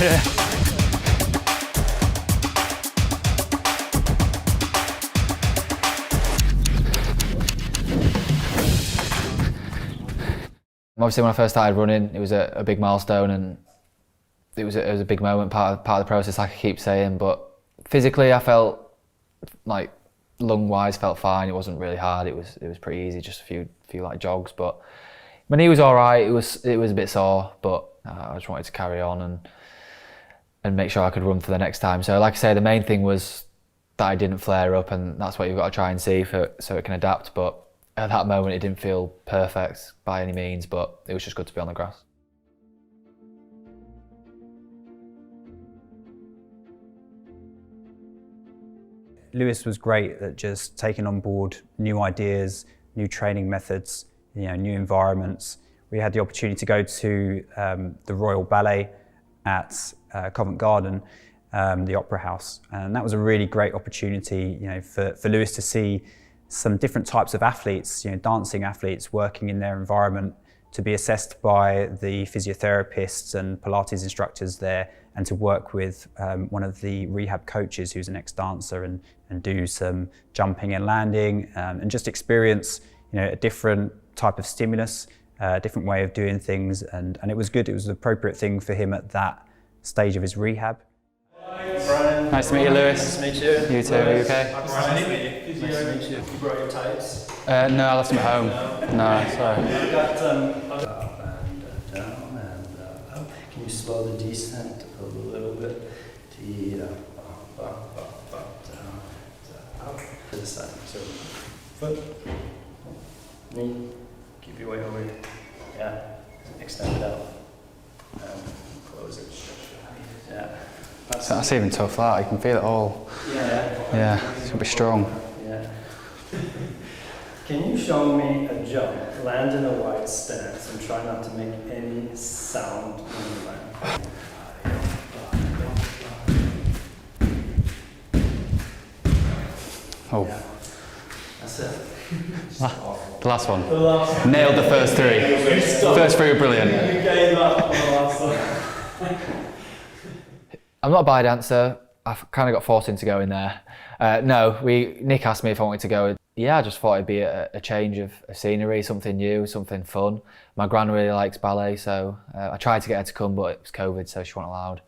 P: Yeah.
B: Obviously, when I first started running, it was a big milestone, and it was a big moment, part of the process, like I keep saying. But physically, I felt like lung-wise, felt fine. It wasn't really hard. It was pretty easy, just a few like jogs. But my knee was all right. It was a bit sore, but I just wanted to carry on and make sure I could run for the next time. So, like I say, the main thing was that I didn't flare up, and that's what you've got to try and see so it can adapt. But at that moment, it didn't feel perfect by any means, but it was just good to be on the grass.
P: Lewis was great at just taking on board new ideas, new training methods, new environments. We had the opportunity to go to the Royal Ballet at Covent Garden, the Opera House, and that was a really great opportunity, for Lewis to see some different types of athletes, dancing athletes working in their environment, to be assessed by the physiotherapists and Pilates instructors there, and to work with one of the rehab coaches who's an ex-dancer and do some jumping and landing, and just experience a different type of stimulus, a different way of doing things, and it was good. It was the appropriate thing for him at that stage of his rehab.
N: Brian.
B: Nice to meet you, Lewis.
N: Nice to meet you.
B: You too, are you okay?
N: Nice to meet you. Nice to meet you. You brought your tights?
B: No, I left them at home. No, sorry.
N: I've got up and down and up. Can you slow the descent a little bit? Up, down, up. To the side. So, foot, knee, keep your weight over here. Yeah, extend it out. Close it. Yeah.
B: That's even tough, that. You can feel it all. Yeah, it's gonna be strong.
N: Yeah. Can you show me a jump, land in a wide stance, and try not to make any sound when you land?
B: Oh.
N: Yeah. That's it.
B: The last one.
N: The last one.
B: Nailed the first three. First three were brilliant.
N: You gave up on the last one.
B: I'm not a body dancer. I've kind of got forced into going there. No, Nick asked me if I wanted to go. Yeah, I just thought it'd be a change of scenery, something new, something fun. My gran really likes ballet, so I tried to get her to come, but it was COVID, so she wasn't allowed.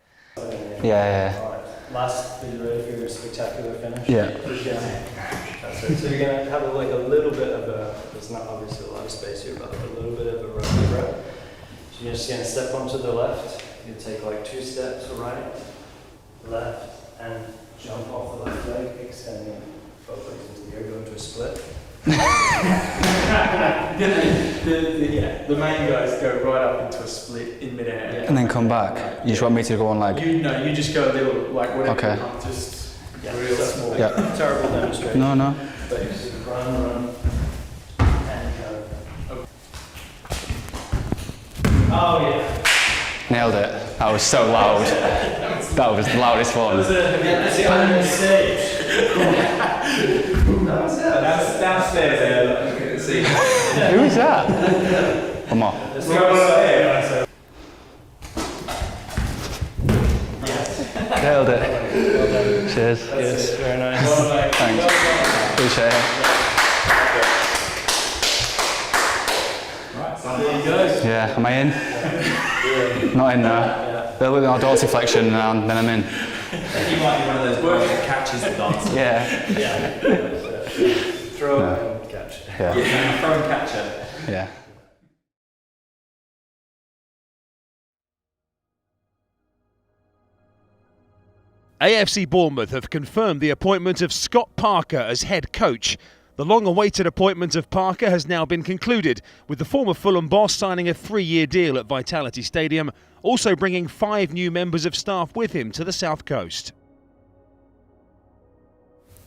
B: Yeah.
N: Right. Last, are you ready for your spectacular finish?
B: Yeah.
N: That's it. So you're going to have a little bit of there's not obviously a lot of space here, but a little bit of a running breath. So you're just going to step onto the left. You take 2 steps right, left, and jump off the left leg, extending both legs into the air, go into a split. The main guys go right up into a split in midair. Yeah.
B: And then come back. You just want me to go on like...
N: You just go a little, whatever.
B: Okay.
N: Just real small.
B: Yeah.
N: Terrible demonstration.
B: No.
N: But just run, and go. Oh yeah.
B: Nailed it. That was so loud. That was the loudest one.
N: Was it on stage? That's downstairs there. You couldn't see.
B: Who is that? One more.
N: Let's go.
B: Nailed it. Cheers.
N: Yes, very nice.
B: Thanks. Appreciate it.
N: There you go.
B: Yeah, am I in? Not in now. They'll look at our dorsal flexion and then I'm in.
N: You might be one of those boys that catches the dance.
B: Yeah.
N: Throw and catch.
B: Yeah.
N: Throw and catch it.
B: Yeah.
C: AFC Bournemouth have confirmed the appointment of Scott Parker as head coach. The long-awaited appointment of Parker has now been concluded, with the former Fulham boss signing a 3-year deal at Vitality Stadium, also bringing 5 new members of staff with him to the South Coast.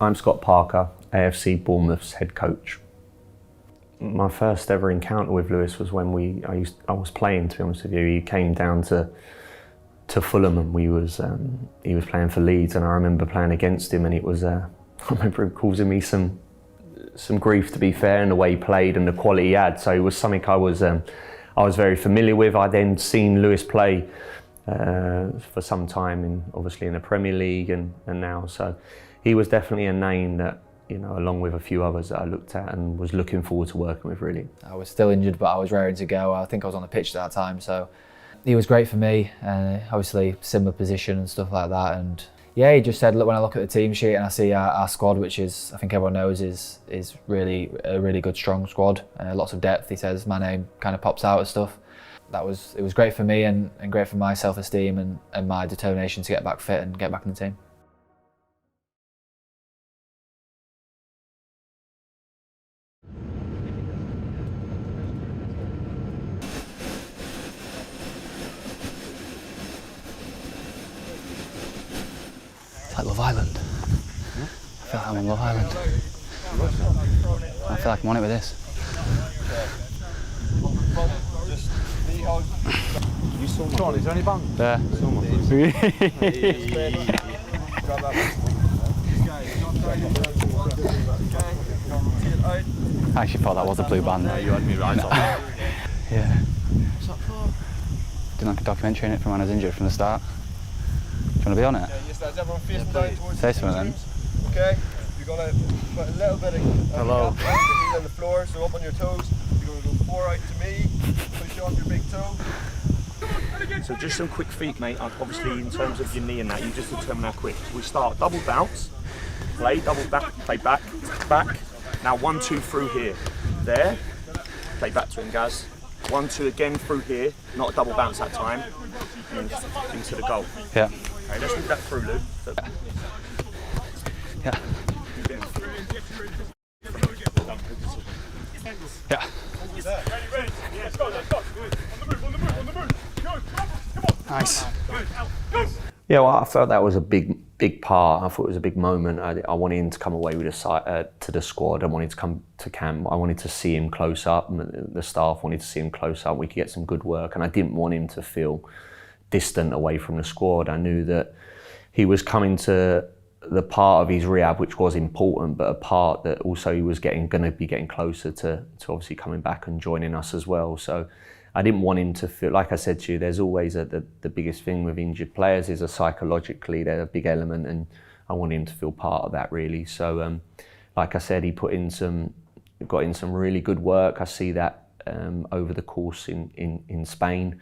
R: I'm Scott Parker, AFC Bournemouth's head coach. My first ever encounter with Lewis was when I was playing, to be honest with you. He came down to Fulham and he was playing for Leeds, and I remember playing against him, and it was I remember him causing me some grief, to be fair, in the way he played and the quality he had. So it was something I was very familiar with. I then seen Lewis play for some time, obviously in the Premier League and now. So he was definitely a name that, along with a few others that I looked at and was looking forward to working with, really.
B: I was still injured, but I was raring to go. I think I was on the pitch at that time, so he was great for me. Obviously similar position and stuff like that. And yeah, he just said, look, when I look at the team sheet and I see our squad, which is, I think everyone knows, is really a really good, strong squad. Lots of depth. He says my name kind of pops out and stuff. It was great for me and great for my self-esteem and my determination to get back fit and get back in the team. It's like Love Island. I feel like I'm on Love Island. I feel like I'm on it with this.
C: You saw my John, is there any band?
B: There. I actually thought that was a blue band.
C: Yeah, you had me right on.
B: Yeah. Did like a documentary in it from when I was injured from the start. Do you want to be on it?
S: Yeah, yes, lads, everyone facing down towards
B: Say something then.
S: Okay, you're going to put a little bit of
B: Hello.
S: heel on the floor, so up on your toes. You're going to go 4 out to me, push off your big toe.
T: So just some quick feet, mate. Obviously, in terms of your knee and that, you just determine how quick. We start double bounce, play, double back, play back, back. Now 1, 2 through here, there. Play back to him, Gaz. 1, 2 again through here, not a double bounce that time, and then into the goal.
B: Yeah.
T: Okay, let's move that through, Lou. So,
B: yeah. Yeah. Nice.
R: Yeah, well, I felt that was a big part. I thought it was a big moment. I wanted him to come away with to the squad. I wanted to come to camp. I wanted to see him close up. The staff wanted to see him close up. We could get some good work, and I didn't want him to feel distant away from the squad. I knew that he was coming to the part of his rehab which was important, but a part that also he was going to be getting closer to obviously coming back and joining us as well. So I didn't want him to feel, like I said to you, there's always the biggest thing with injured players is psychologically they're a big element, and I wanted him to feel part of that really. So like I said, he got in some really good work. I see that over the course in Spain,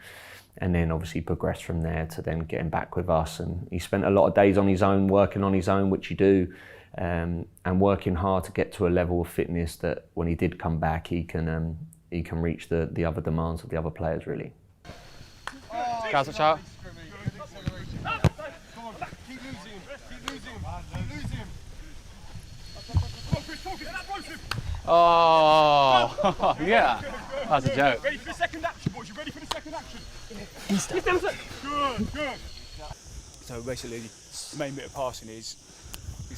R: and then obviously progressed from there to then getting back with us. And he spent a lot of days on his own, working on his own, which you do, and working hard to get to a level of fitness that when he did come back, he can reach the other demands of the other players, really.
B: Guys, watch out. Oh, yeah. That's a joke.
C: Ready for the second action, boys? You ready for the second action? Good. So basically, the main bit of passing is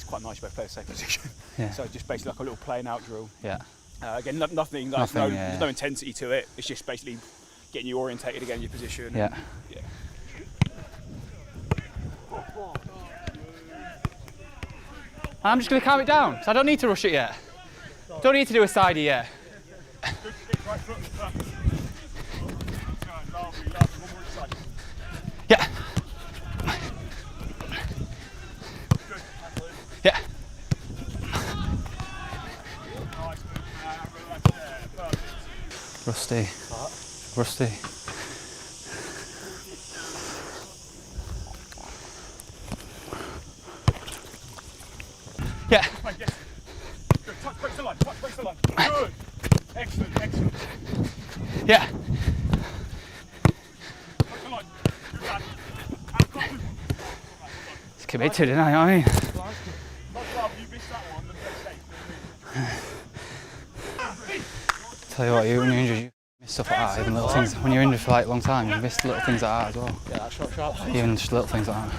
C: quite nice to play the same position.
B: Yeah.
C: So just basically like a little playing out drill.
B: Yeah.
C: Again, nothing. There's no intensity to it. It's just basically getting you orientated again, your position.
B: Yeah.
C: Yeah.
B: I'm just going to calm it down, so I don't need to rush it yet. Don't need to do a sidey yet. Yeah. Yeah. Rusty. Rusty. Yeah.
C: Good. Touch breaks the line. Good. Excellent.
B: Yeah.
C: Touch the line. Good lad.
B: It's committed, isn't it? I mean. Tell you what, when you're injured, you miss stuff like that. Even little things. When you're injured for like a long time, you miss little things like that as well.
C: Yeah, that's sharp.
B: Even just little things like that.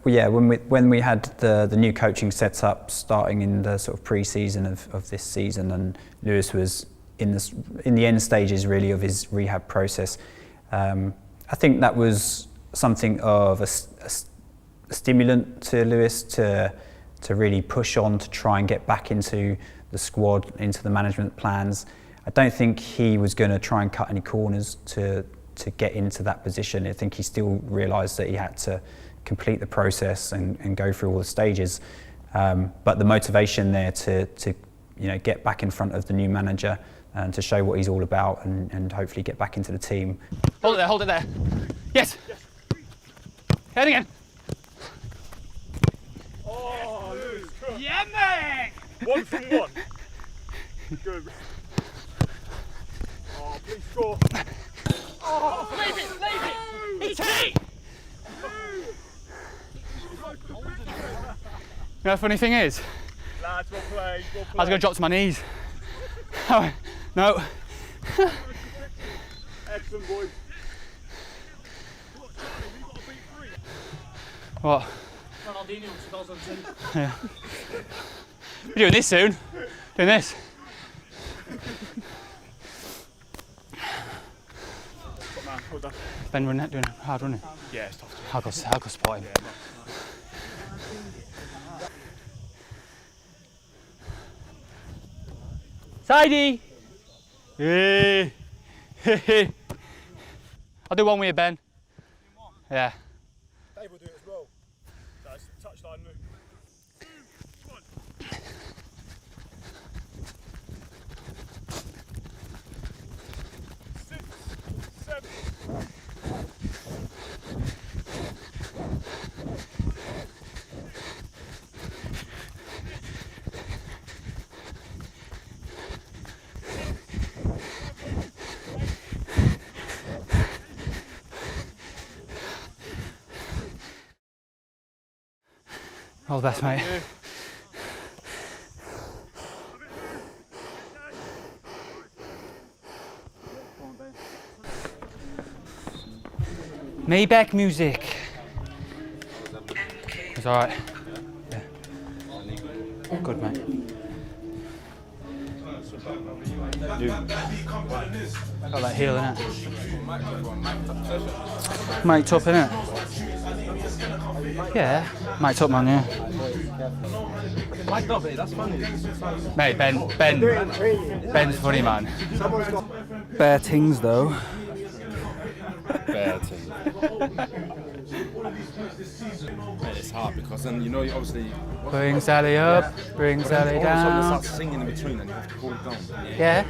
P: Well, yeah, when we had the new coaching set up, starting in the sort of pre-season of this season, and Lewis was in the end stages really of his rehab process, I think that was something of a stimulant to Lewis to really push on to try and get back into the squad, into the management plans. I don't think he was going to try and cut any corners to get into that position. I think he still realised that he had to complete the process and go through all the stages. But the motivation there to get back in front of the new manager and to show what he's all about and hopefully get back into the team.
B: Hold it there. Yes. Head again.
C: Oh, Lewis, good.
B: Yeah, mate.
C: 1 from 1. Good. Oh, please score. Oh,
B: leave it. It's me. You know the funny thing is?
C: Lads, well played.
B: I was going to drop to my knees. No.
C: Excellent, boys.
B: What?
U: Yeah. We're doing this soon. Doing this. Ben running, doing hard running.
T: Yeah, it's tough.
U: I'll go spot him. Sidey! Hey! Hey! I'll do one with you, Ben. Yeah.
T: Dave will do it as well. That's touchline move. 2, 1. 6, 7.
U: All the best, mate. Maybach music. It's alright. Yeah. Good, mate. Got that heel in it. Mic'd up, innit? Yeah, mic'd up, man, yeah.
S: Mic'd up, mate, that's funny.
U: Mate, Ben's funny, man.
M: Bare things though.
V: Bare things. It's hard because then you know you obviously
U: Bring Sally up, bring Sally down.
V: All of a sudden they start singing in between and you have to hold it down.
U: Yeah?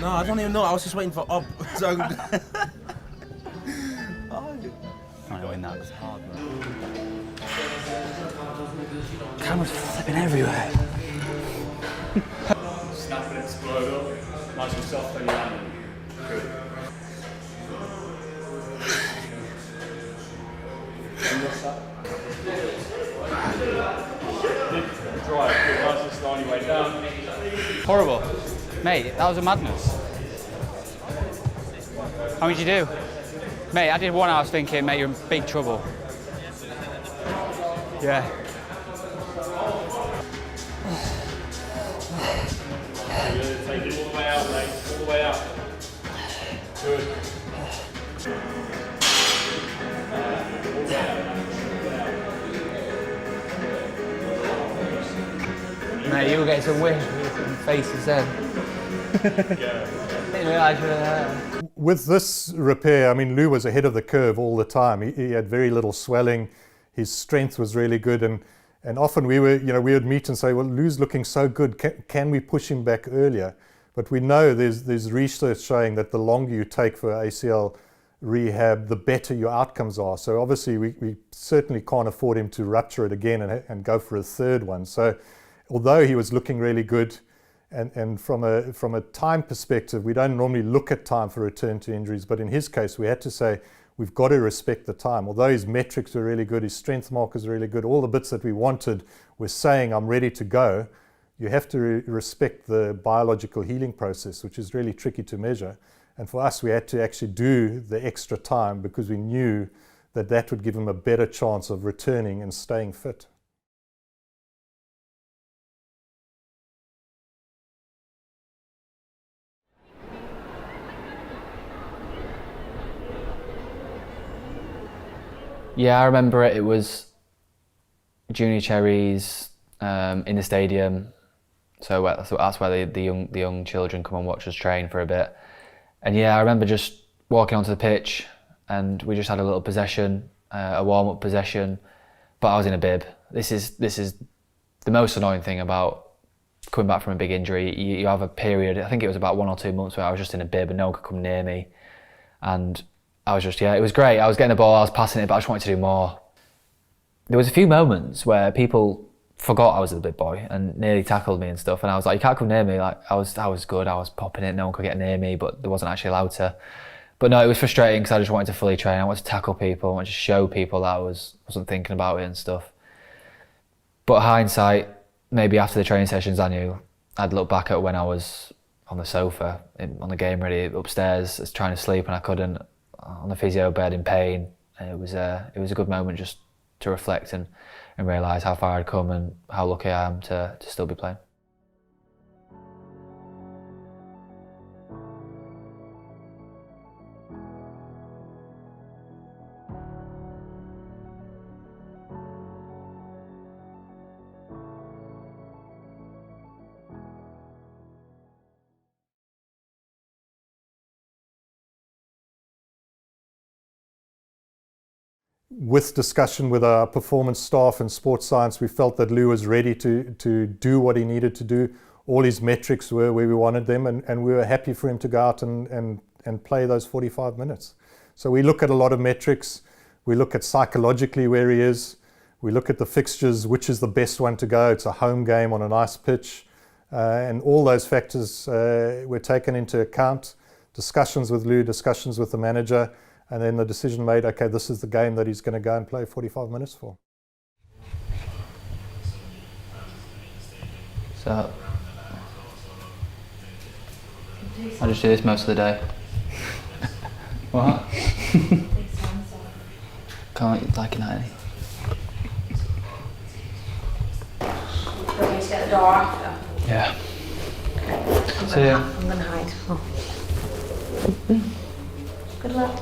V: No, I don't even know. I was just waiting for up. So
U: I know in that.
V: It's hard, man.
U: Cameras flipping everywhere.
W: Snap and explode up. Nice and soft on your hand. Good. Drive, nice and slow on your way down.
U: Horrible. Mate, that was a madness. How many did you do? Mate, I did one, I was thinking, mate, you're in big trouble. Yeah.
W: Take it all the way out, mate. All the way out. Good.
U: Mate, you were getting some wind some faces then. Didn't realise you were there.
E: With this repair, I mean, Lou was ahead of the curve all the time. He had very little swelling. His strength was really good, and often we would meet and say, well, Lou's looking so good. Can we push him back earlier? But we know there's research showing that the longer you take for ACL rehab, the better your outcomes are. So obviously, we certainly can't afford him to rupture it again and go for a third one. So although he was looking really good, and from a time perspective, we don't normally look at time for return to injuries, but in his case, we had to say, we've got to respect the time. Although his metrics were really good, his strength markers were really good, all the bits that we wanted were saying, I'm ready to go. You have to respect the biological healing process, which is really tricky to measure. And for us, we had to actually do the extra time because we knew that that would give him a better chance of returning and staying fit.
B: Yeah, I remember it. It was junior cherries in the stadium, so that's where the young children come and watch us train for a bit. And yeah, I remember just walking onto the pitch, and we just had a little possession, a warm-up possession, but I was in a bib. This is the most annoying thing about coming back from a big injury. You have a period, I think it was about 1 or 2 months, where I was just in a bib and no one could come near me, and I was just, it was great. I was getting the ball, I was passing it, but I just wanted to do more. There was a few moments where people forgot I was a big boy and nearly tackled me and stuff, and I was like, you can't come near me. Like I was good, I was popping it, no one could get near me, but they wasn't actually allowed to. But no, it was frustrating because I just wanted to fully train. I wanted to tackle people, I wanted to show people that I wasn't thinking about it and stuff. But hindsight, maybe after the training sessions, I knew I'd look back at when I was on the sofa, on the game ready, upstairs, trying to sleep and I couldn't, on the physio bed in pain. It was a good moment just to reflect and realise how far I'd come and how lucky I am to still be playing.
E: With discussion with our performance staff and sports science, we felt that Lou was ready to do what he needed to do. All his metrics were where we wanted them, and we were happy for him to go out and play those 45 minutes. So we look at a lot of metrics. We look at psychologically where he is. We look at the fixtures, which is the best one to go. It's a home game on a nice pitch. And all those factors were taken into account. Discussions with Lou, discussions with the manager, and then the decision made, okay, this is the game that he's going to go and play 45 minutes for.
B: So, I just do this most of the day. What? Can't like it night.
K: We're going to get the door after.
B: Yeah.
K: Okay. I'm going to hide. Oh. Good luck.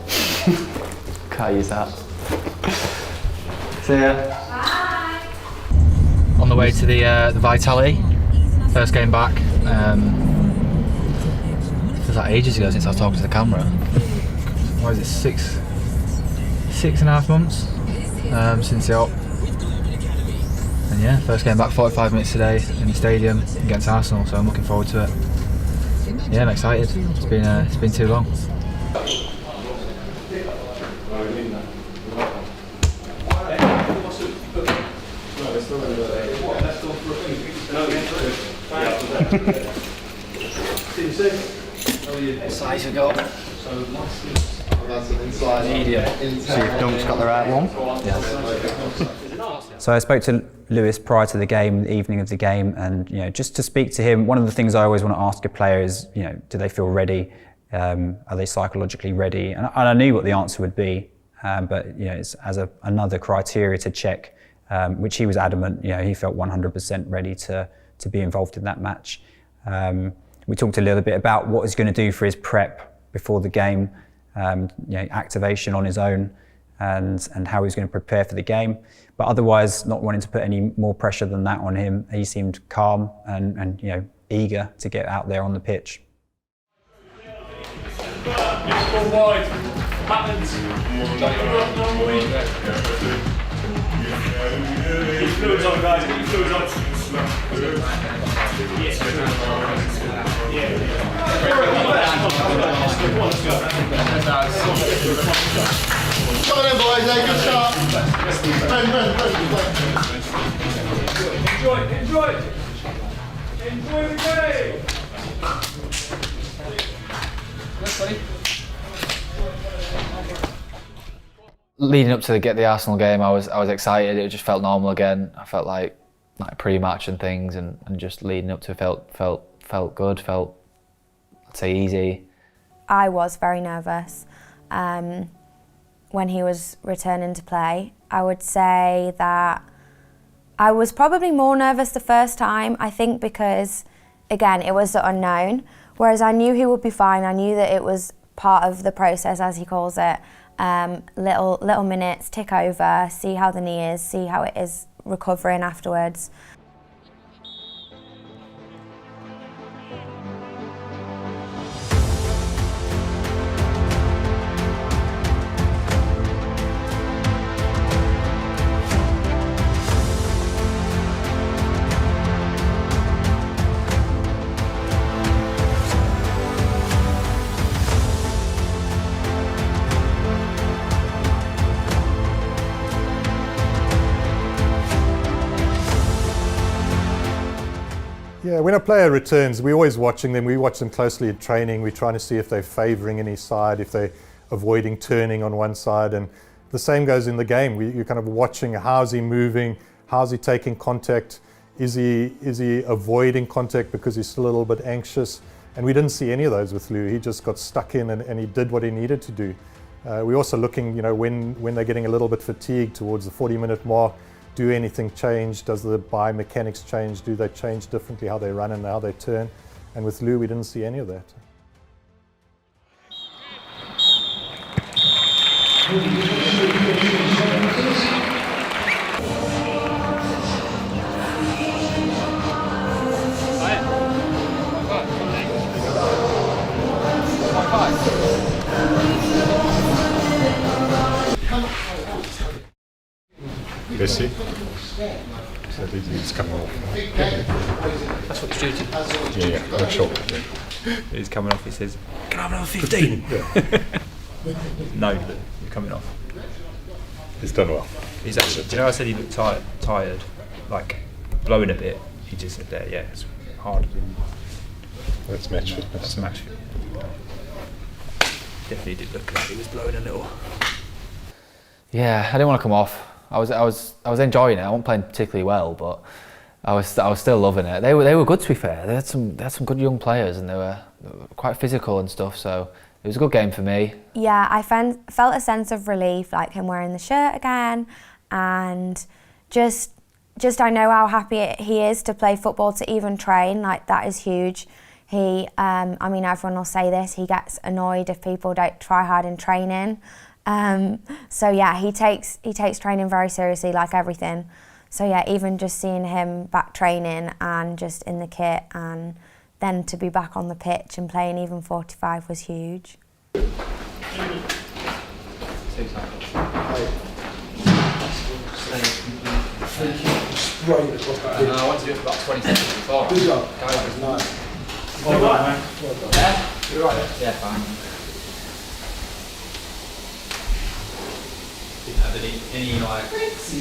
B: Can't use that. See ya.
K: Bye.
B: On the way to the Vitality, first game back. Feels like ages ago since I was talking to the camera. What is it, six and a half months since the op. And yeah, first game back, 45 minutes today in the stadium against Arsenal, so I'm looking forward to it. Yeah, I'm excited. It's been too long.
M: What size you got? Medium. So you've Dunk's got the right one?
B: Yes.
P: So I spoke to Lewis prior to the game, the evening of the game, and just to speak to him, one of the things I always want to ask a player is, do they feel ready? Are they psychologically ready? And I knew what the answer would be, but it's as another criteria to check, which he was adamant. He felt 100% ready to be involved in that match. We talked a little bit about what he's going to do for his prep before the game, activation on his own, and how he's going to prepare for the game. But otherwise, not wanting to put any more pressure than that on him. He seemed calm and eager to get out there on the pitch.
W: Wide. Happens. Keep fluids on, guys. Keep fluids on.
O: Come on in, boys. Good shot.
W: Enjoy the game.
B: Leading up to the Arsenal game, I was excited. It just felt normal again. I felt like pre-match and things, and just leading up to it felt good. Felt, I'd say, easy.
K: I was very nervous when he was returning to play. I would say that I was probably more nervous the first time, I think, because again, it was the unknown, whereas I knew he would be fine. I knew that it was part of the process, as he calls it. Little minutes, tick over, see how the knee is, see how it is recovering afterwards.
E: Yeah, when a player returns, we're always watching them. We watch them closely at training. We're trying to see if they're favouring any side, if they're avoiding turning on one side. And the same goes in the game. You're kind of watching, how's he moving, how's he taking contact, is he avoiding contact because he's still a little bit anxious. And we didn't see any of those with Lou. He just got stuck in and he did what he needed to do. We're also looking, when they're getting a little bit fatigued towards the 40-minute mark, do anything change? Does the biomechanics change? Do they change differently how they run and how they turn? And with Lou, we didn't see any of that.
D: Bessie. So he's coming off.
F: That's what he's due to.
D: Yeah, not sure.
F: He's coming off, he says, can I have another 15? No, you're coming off.
D: He's done well.
F: He's actually, do you know I said he looked tired, like blowing a bit? He just said that, yeah, it's hard.
D: That's match fitness.
F: That's match fitness. Definitely did look like he was blowing a little.
B: Yeah, I didn't want to come off. I was enjoying it. I wasn't playing particularly well, but I was still loving it. They were good, to be fair. They had some good young players, and they were quite physical and stuff. So it was a good game for me.
K: Yeah, I felt a sense of relief, like him wearing the shirt again, and just I know how happy he is to play football, to even train. Like, that is huge. He, I mean, everyone will say this. He gets annoyed if people don't try hard in training. So yeah, he takes training very seriously, like everything. So yeah, even just seeing him back training and just in the kit, and then to be back on the pitch and playing even 45 was huge.
A: No, I want to do it for about 20 seconds before. Good job. Nice. Well done, man. Well done. Yeah? You're right there? Yeah, fine. Didn't have any like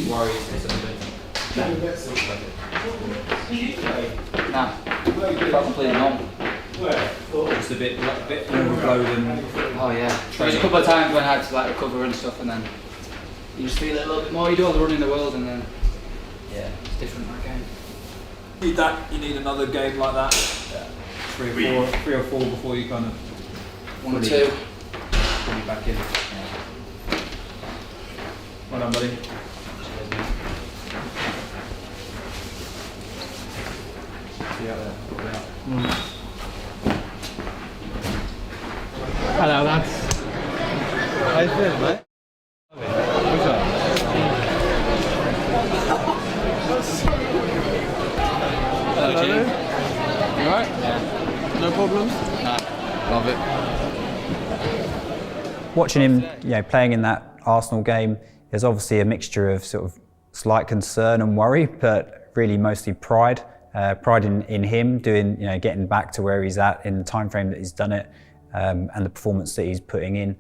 A: worries or something? No. Felt completely normal.
F: Just a bit overblown and...
A: Oh yeah. There's a couple of times when I had to like recover and stuff, and then you just feel it a little bit more. You do all the running in the world, and then yeah, it's different that game.
F: Need that? You need another game like that? Yeah. Three or four before you kind of...
A: 1 or 2.
F: Put you back in. Yeah. Well done, buddy. See you out there.
G: Hello, lads. How you feeling, mate?
A: Hello, Jim.
G: You alright? Yeah. No problems?
A: No.
G: Love it.
P: Watching him, playing in that Arsenal game, there's obviously a mixture of sort of slight concern and worry, but really mostly pride. Pride in him doing, getting back to where he's at in the time frame that he's done it, and the performance that he's putting in.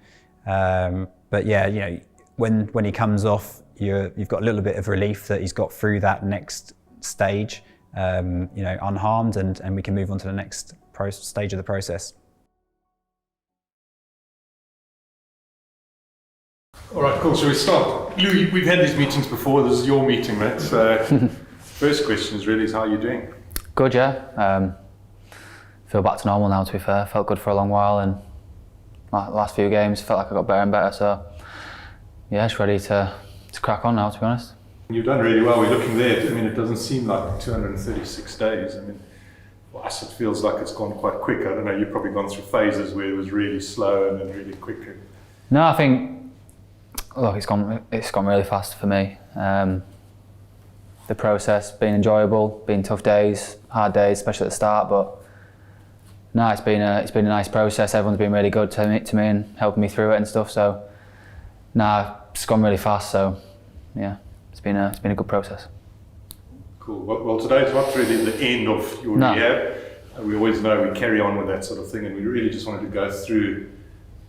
P: But yeah, when he comes off, you've got a little bit of relief that he's got through that next stage, unharmed, and we can move on to the next stage of the process.
D: All right, cool. So we start. Lou, we've had these meetings before. This is your meeting, mate. So first question is how are you doing?
B: Good, yeah. Feel back to normal now, to be fair. Felt good for a long while, and my last few games felt like I got better and better. So yeah, just ready to crack on now, to be honest.
D: You've done really well. We're looking there. I mean, it doesn't seem like 236 days. I mean, for us, it feels like it's gone quite quick. I don't know. You've probably gone through phases where it was really slow and then really quick.
B: No, I think. Look, it's gone really fast for me. The process been enjoyable, been tough days, hard days, especially at the start. But no, it's been a nice process. Everyone's been really good to me and helping me through it and stuff. So no, it's gone really fast. So yeah, it's been a good process.
D: Cool. Well, today it's not really the end of your rehab. We always know we carry on with that sort of thing, and we really just wanted to go through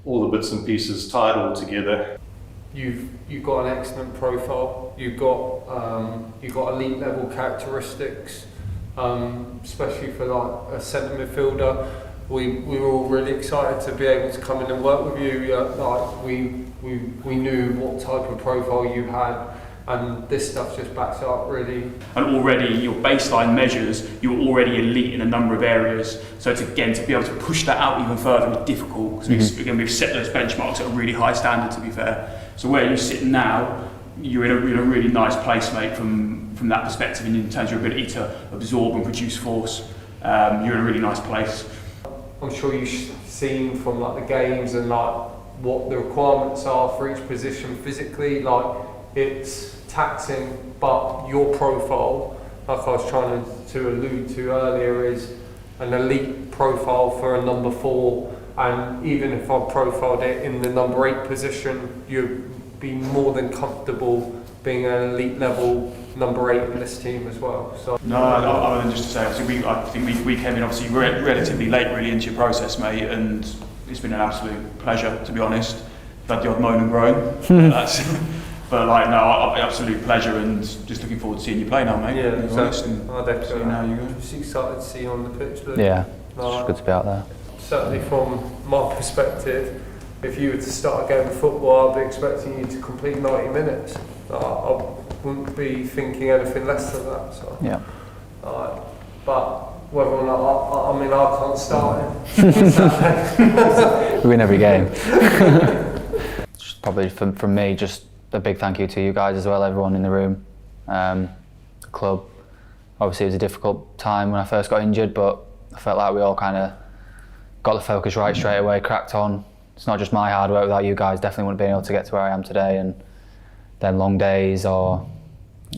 D: all the bits and pieces, tie it all together.
X: You've got an excellent profile. You've got elite level characteristics, especially for like a centre midfielder. We were all really excited to be able to come in and work with you. We knew what type of profile you had, and this stuff just backs it up really.
H: And already your baseline measures, you're already elite in a number of areas. So to be able to push that out even further is difficult, because we've set those benchmarks at a really high standard, to be fair. So where you sit now, you're in a really nice place, mate, from that perspective, and in terms of your ability to absorb and produce force. You're in a really nice place.
X: I'm sure you've seen from like the games and like what the requirements are for each position physically. Like, it's taxing, but your profile, like I was trying to allude to earlier, is an elite profile for a number 4. And even if I profiled it in the number 8 position, you'd be more than comfortable being an elite level number 8 in this team as well. So
H: no, other than just to say, obviously I think we came in obviously relatively late really into your process, mate, and it's been an absolute pleasure, to be honest. I've had the odd moan and groan, but like no, absolute pleasure, and just looking forward to seeing you play now, mate.
X: Yeah, exactly.
H: I'd definitely how you go.
X: Just excited to see you on the pitch. But
B: yeah, it's good to be out there.
X: Certainly from my perspective, if you were to start a game of football, I'd be expecting you to complete 90 minutes. I wouldn't be thinking anything less than that. So.
B: Yeah.
X: But whether or not, I mean, I can't start it.
B: We win every game. Probably from me, just a big thank you to you guys as well, everyone in the room, the club. Obviously it was a difficult time when I first got injured, but I felt like we all kind of got the focus right straight away, cracked on. It's not just my hard work. Without you guys, definitely wouldn't be able to get to where I am today, and then long days or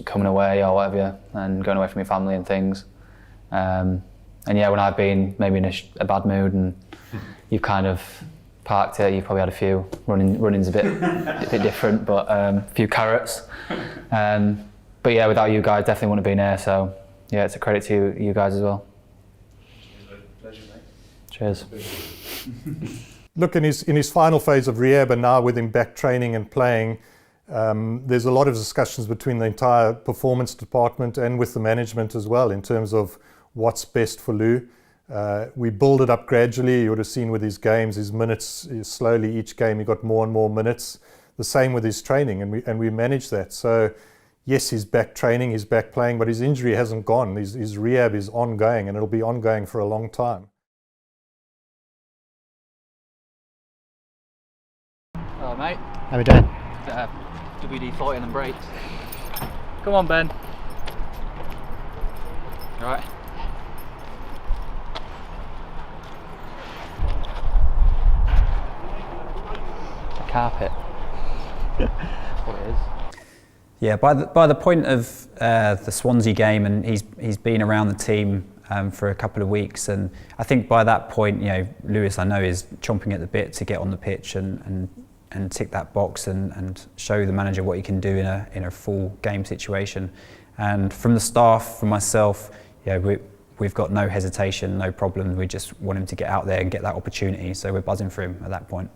B: coming away or whatever, and going away from your family and things. And yeah, when I've been maybe in a bad mood and you've kind of parked it, you've probably had a few. Running's a bit different, but a few carrots. But yeah, without you guys, definitely wouldn't have been there. So yeah, it's a credit to you guys as well.
H: Pleasure, mate.
B: Cheers.
E: Look, in his final phase of rehab, and now with him back training and playing, there's a lot of discussions between the entire performance department and with the management as well in terms of what's best for Lou. We build it up gradually. You would have seen with his games, his minutes, slowly each game he got more and more minutes. The same with his training, and we manage that. So yes, he's back training, he's back playing, but his injury hasn't gone. His rehab is ongoing, and it'll be ongoing for a long time.
U: Hello, mate.
M: How we doing?
U: WD-40 and brakes. Come on, Ben. All right.
B: A carpet. That's what it is.
P: Yeah, by the point of the Swansea game, and he's been around the team for a couple of weeks, and I think by that point, you know, Lewis, I know, is chomping at the bit to get on the pitch and tick that box and show the manager what he can do in a full game situation. And from the staff, from myself, yeah, we've got no hesitation, no problem. We just want him to get out there and get that opportunity. So we're buzzing for him at that point.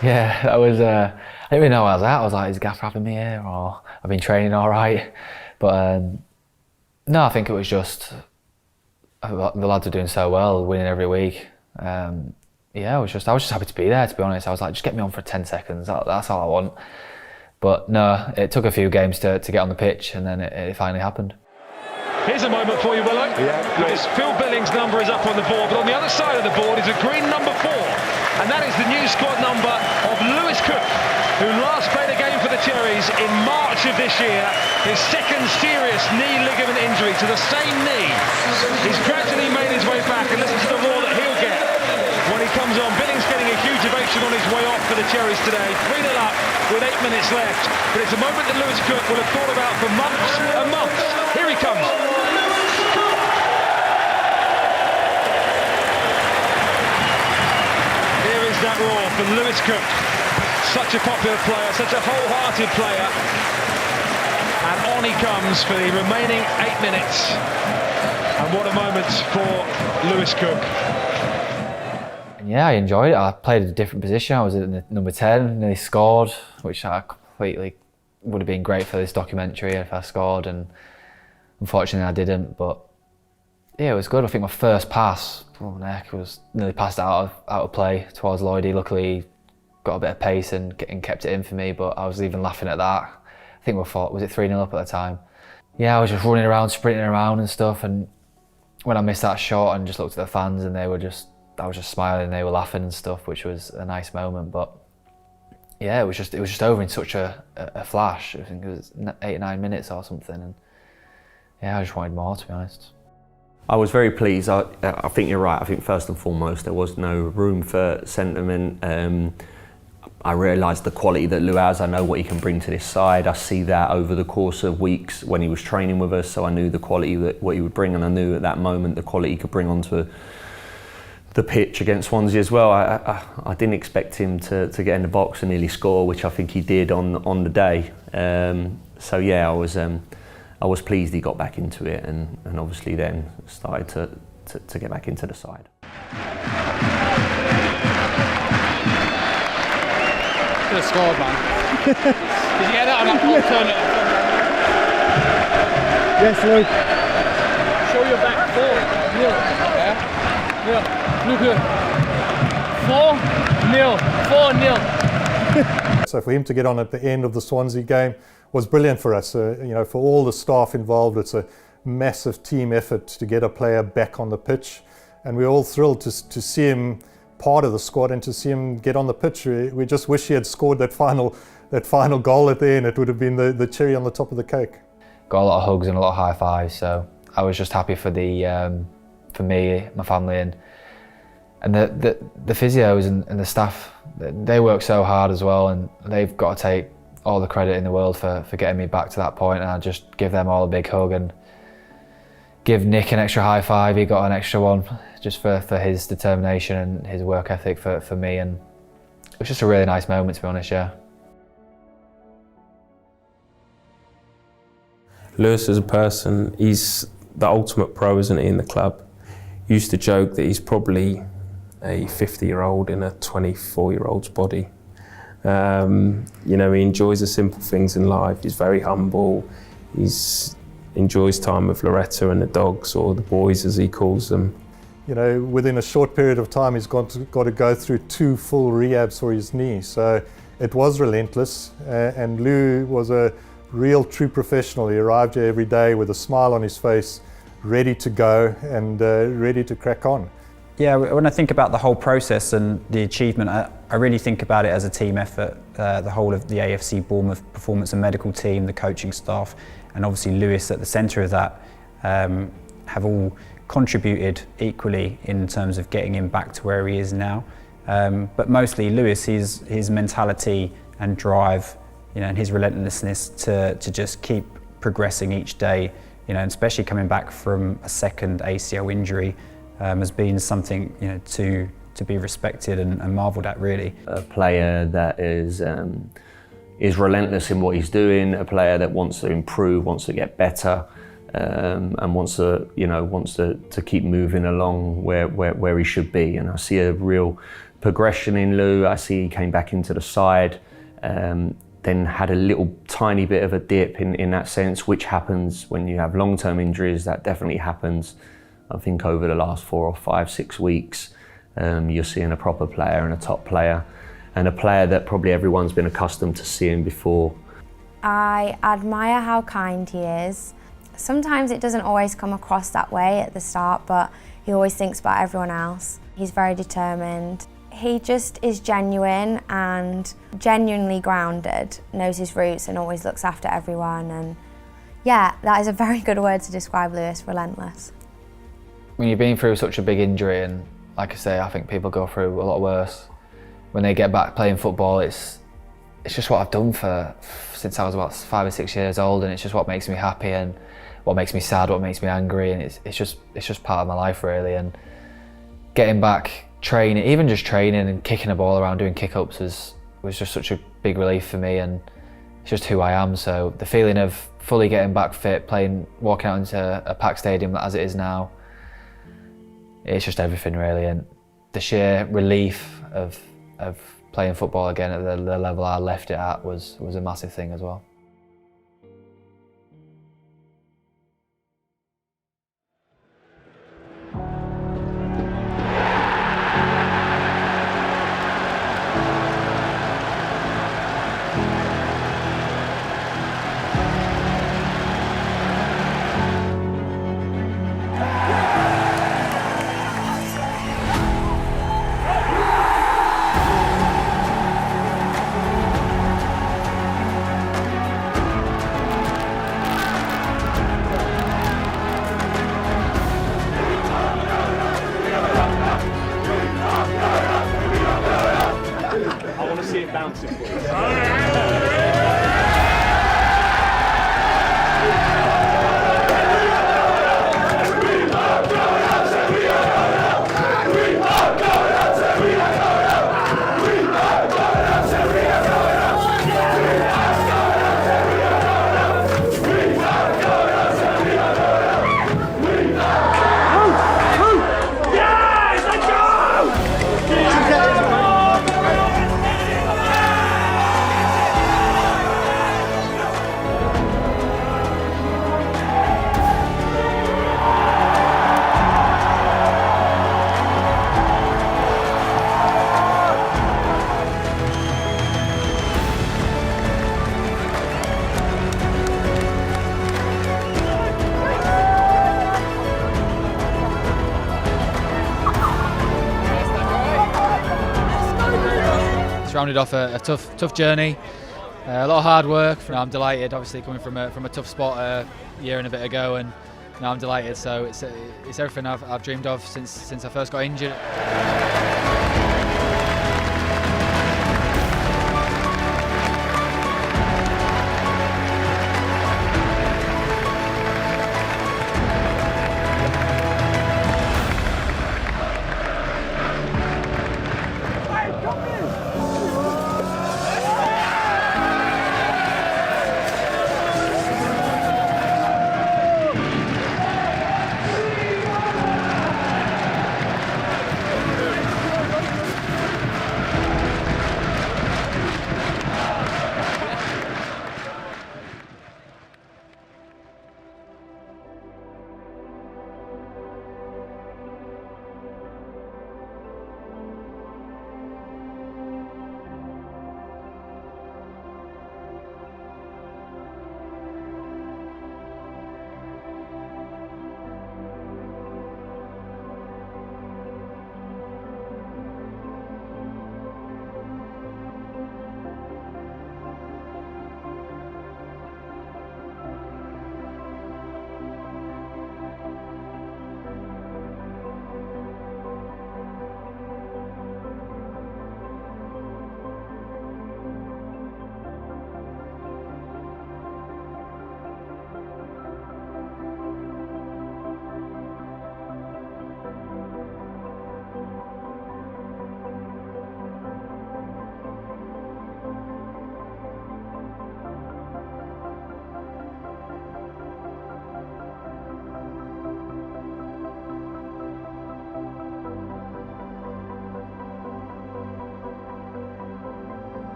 B: Yeah, that was, I didn't really know where I was at. I was like, is Gaffer having me here, or I've been training all right? But no, I think it was just, the lads are doing so well, winning every week. Yeah, I was just happy to be there, to be honest. I was like, just get me on for 10 seconds, that's all I want. But no, it took a few games to get on the pitch, and then it finally happened.
I: Here's a moment for you, Willow. Because Phil Billings' number is up on the board, but on the other side of the board is a green number 4, and that is the new squad number of Lewis Cook, who last played a game for the Cherries in March of this year. His second serious knee ligament injury to the same knee. He's gradually made his way back, and listen to the roar that he'll get when he comes on. Billings getting a huge ovation on his way off for the Cherries today. 3-0 up with 8 minutes left, but it's a moment that Lewis Cook will have thought about for months and months. Here he comes. That roar from Lewis Cook, such a popular player, such a wholehearted player, and on he comes for the remaining 8 minutes, and what a moment for Lewis Cook.
B: Yeah, I enjoyed it. I played a different position. I was in the number 10, nearly scored, which I completely would have been great for this documentary if I scored, and unfortunately I didn't. But yeah, it was good. I think my first pass, was nearly passed out of play towards Lloydie. Luckily, he got a bit of pace and kept it in for me, but I was even laughing at that. I think was it 3-0 up at the time? Yeah, I was just running around, sprinting around and stuff, and when I missed that shot and just looked at the fans, and I was just smiling and they were laughing and stuff, which was a nice moment. But yeah, it was just over in such a flash. I think it was 8 or 9 minutes or something, and yeah, I just wanted more, to be honest.
R: I was very pleased. I think you're right. I think first and foremost there was no room for sentiment. I realised the quality that Lou has. I know what he can bring to this side. I see that over the course of weeks when he was training with us, so I knew the quality what he would bring, and I knew at that moment the quality he could bring onto the pitch against Swansea as well. I didn't expect him to get in the box and nearly score, which I think he did on the day. So yeah, I was pleased he got back into it, and obviously then started to get back into the side.
U: Could have scored, man. Did you get that on that alternate?
M: Yes, Luke.
U: Show your back 4. Yeah. Look here. 4-0.
E: So for him to get on at the end of the Swansea game was brilliant for us. For all the staff involved, it's a massive team effort to get a player back on the pitch, and we're all thrilled to see him part of the squad and to see him get on the pitch. We just wish he had scored that final goal at the end. It would have been the cherry on the top of the cake.
B: Got a lot of hugs and a lot of high fives, so I was just happy for for me, my family, and the physios and the staff. They work so hard as well, and they've got to take all the credit in the world for getting me back to that point, and I just give them all a big hug and give Nick an extra high five. He got an extra one just for his determination and his work ethic for me, and it was just a really nice moment, to be honest. Yeah.
J: Lewis as a person, he's the ultimate pro, isn't he, in the club. Used to joke that he's probably a 50-year-old in a 24-year-old's body. He enjoys the simple things in life. He's very humble. Enjoys time with Loretta and the dogs, or the boys as he calls them.
E: Within a short period of time, he's got to go through 2 full rehabs for his knee. So it was relentless, and Lou was a real true professional. He arrived here every day with a smile on his face, ready to go and ready to crack on.
P: Yeah, when I think about the whole process and the achievement, I really think about it as a team effort. The whole of the AFC Bournemouth performance and medical team, the coaching staff, and obviously Lewis at the centre of that, have all contributed equally in terms of getting him back to where he is now. But mostly Lewis, his mentality and drive, and his relentlessness to just keep progressing each day, and especially coming back from a second ACL injury, has been something to be respected and marvelled at, really.
R: A player that is relentless in what he's doing, a player that wants to improve, wants to get better, and wants to keep moving along where he should be. And I see a real progression in Lou. I see he came back into the side, then had a little tiny bit of a dip in that sense, which happens when you have long-term injuries. That definitely happens. I think over the last 4 or 5, 6 weeks, you're seeing a proper player and a top player, and a player that probably everyone's been accustomed to seeing before
K: I admire how kind he is. Sometimes it doesn't always come across that way at the start, but he always thinks about everyone else. He's very determined. He just is genuine and genuinely grounded, knows his roots and always looks after everyone. And yeah, that is a very good word to describe Lewis, relentless.
B: When you've been through such a big injury, and like I say, I think people go through a lot worse, when they get back playing football, it's just what I've done since I was about 5 or 6 years old, and it's just what makes me happy and what makes me sad, what makes me angry, and it's just part of my life really. And getting back training, even just training and kicking a ball around, doing kick-ups was just such a big relief for me, and it's just who I am. So the feeling of fully getting back fit, walking out into a packed stadium as it is now, it's just everything really. And the sheer relief of playing football again at the level I left it at was a massive thing as well.
T: Bouncing, please.
A: Rounded off a tough journey, a lot of hard work. I'm delighted, obviously coming from a tough spot a year and a bit ago, and now I'm delighted. So it's everything I've dreamed of since I first got injured.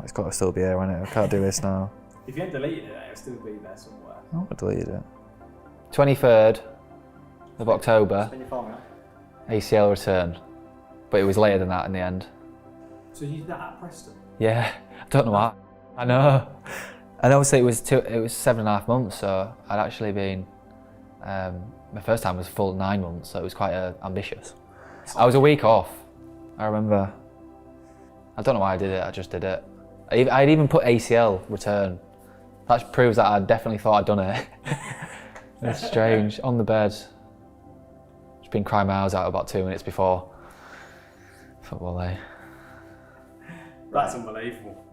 B: It's got to still be here, hasn't it? I can't do this now.
C: If you hadn't deleted it, it'll still be there somewhere.
B: Oh, I deleted it. 23rd of October,
C: Spend your phone out.
B: ACL return. But it was later than that in the end.
C: So you did that at Preston?
B: Yeah, I don't know why. I know. And obviously it was 7.5 months, so I'd actually been, my first time was full 9 months, so it was quite ambitious. I was a week off, I remember. I don't know why I did it, I just did it. I'd even put ACL return. That proves that I definitely thought I'd done it. It's strange, on the bed. Just been crying my eyes out about 2 minutes before football day.
C: That's unbelievable.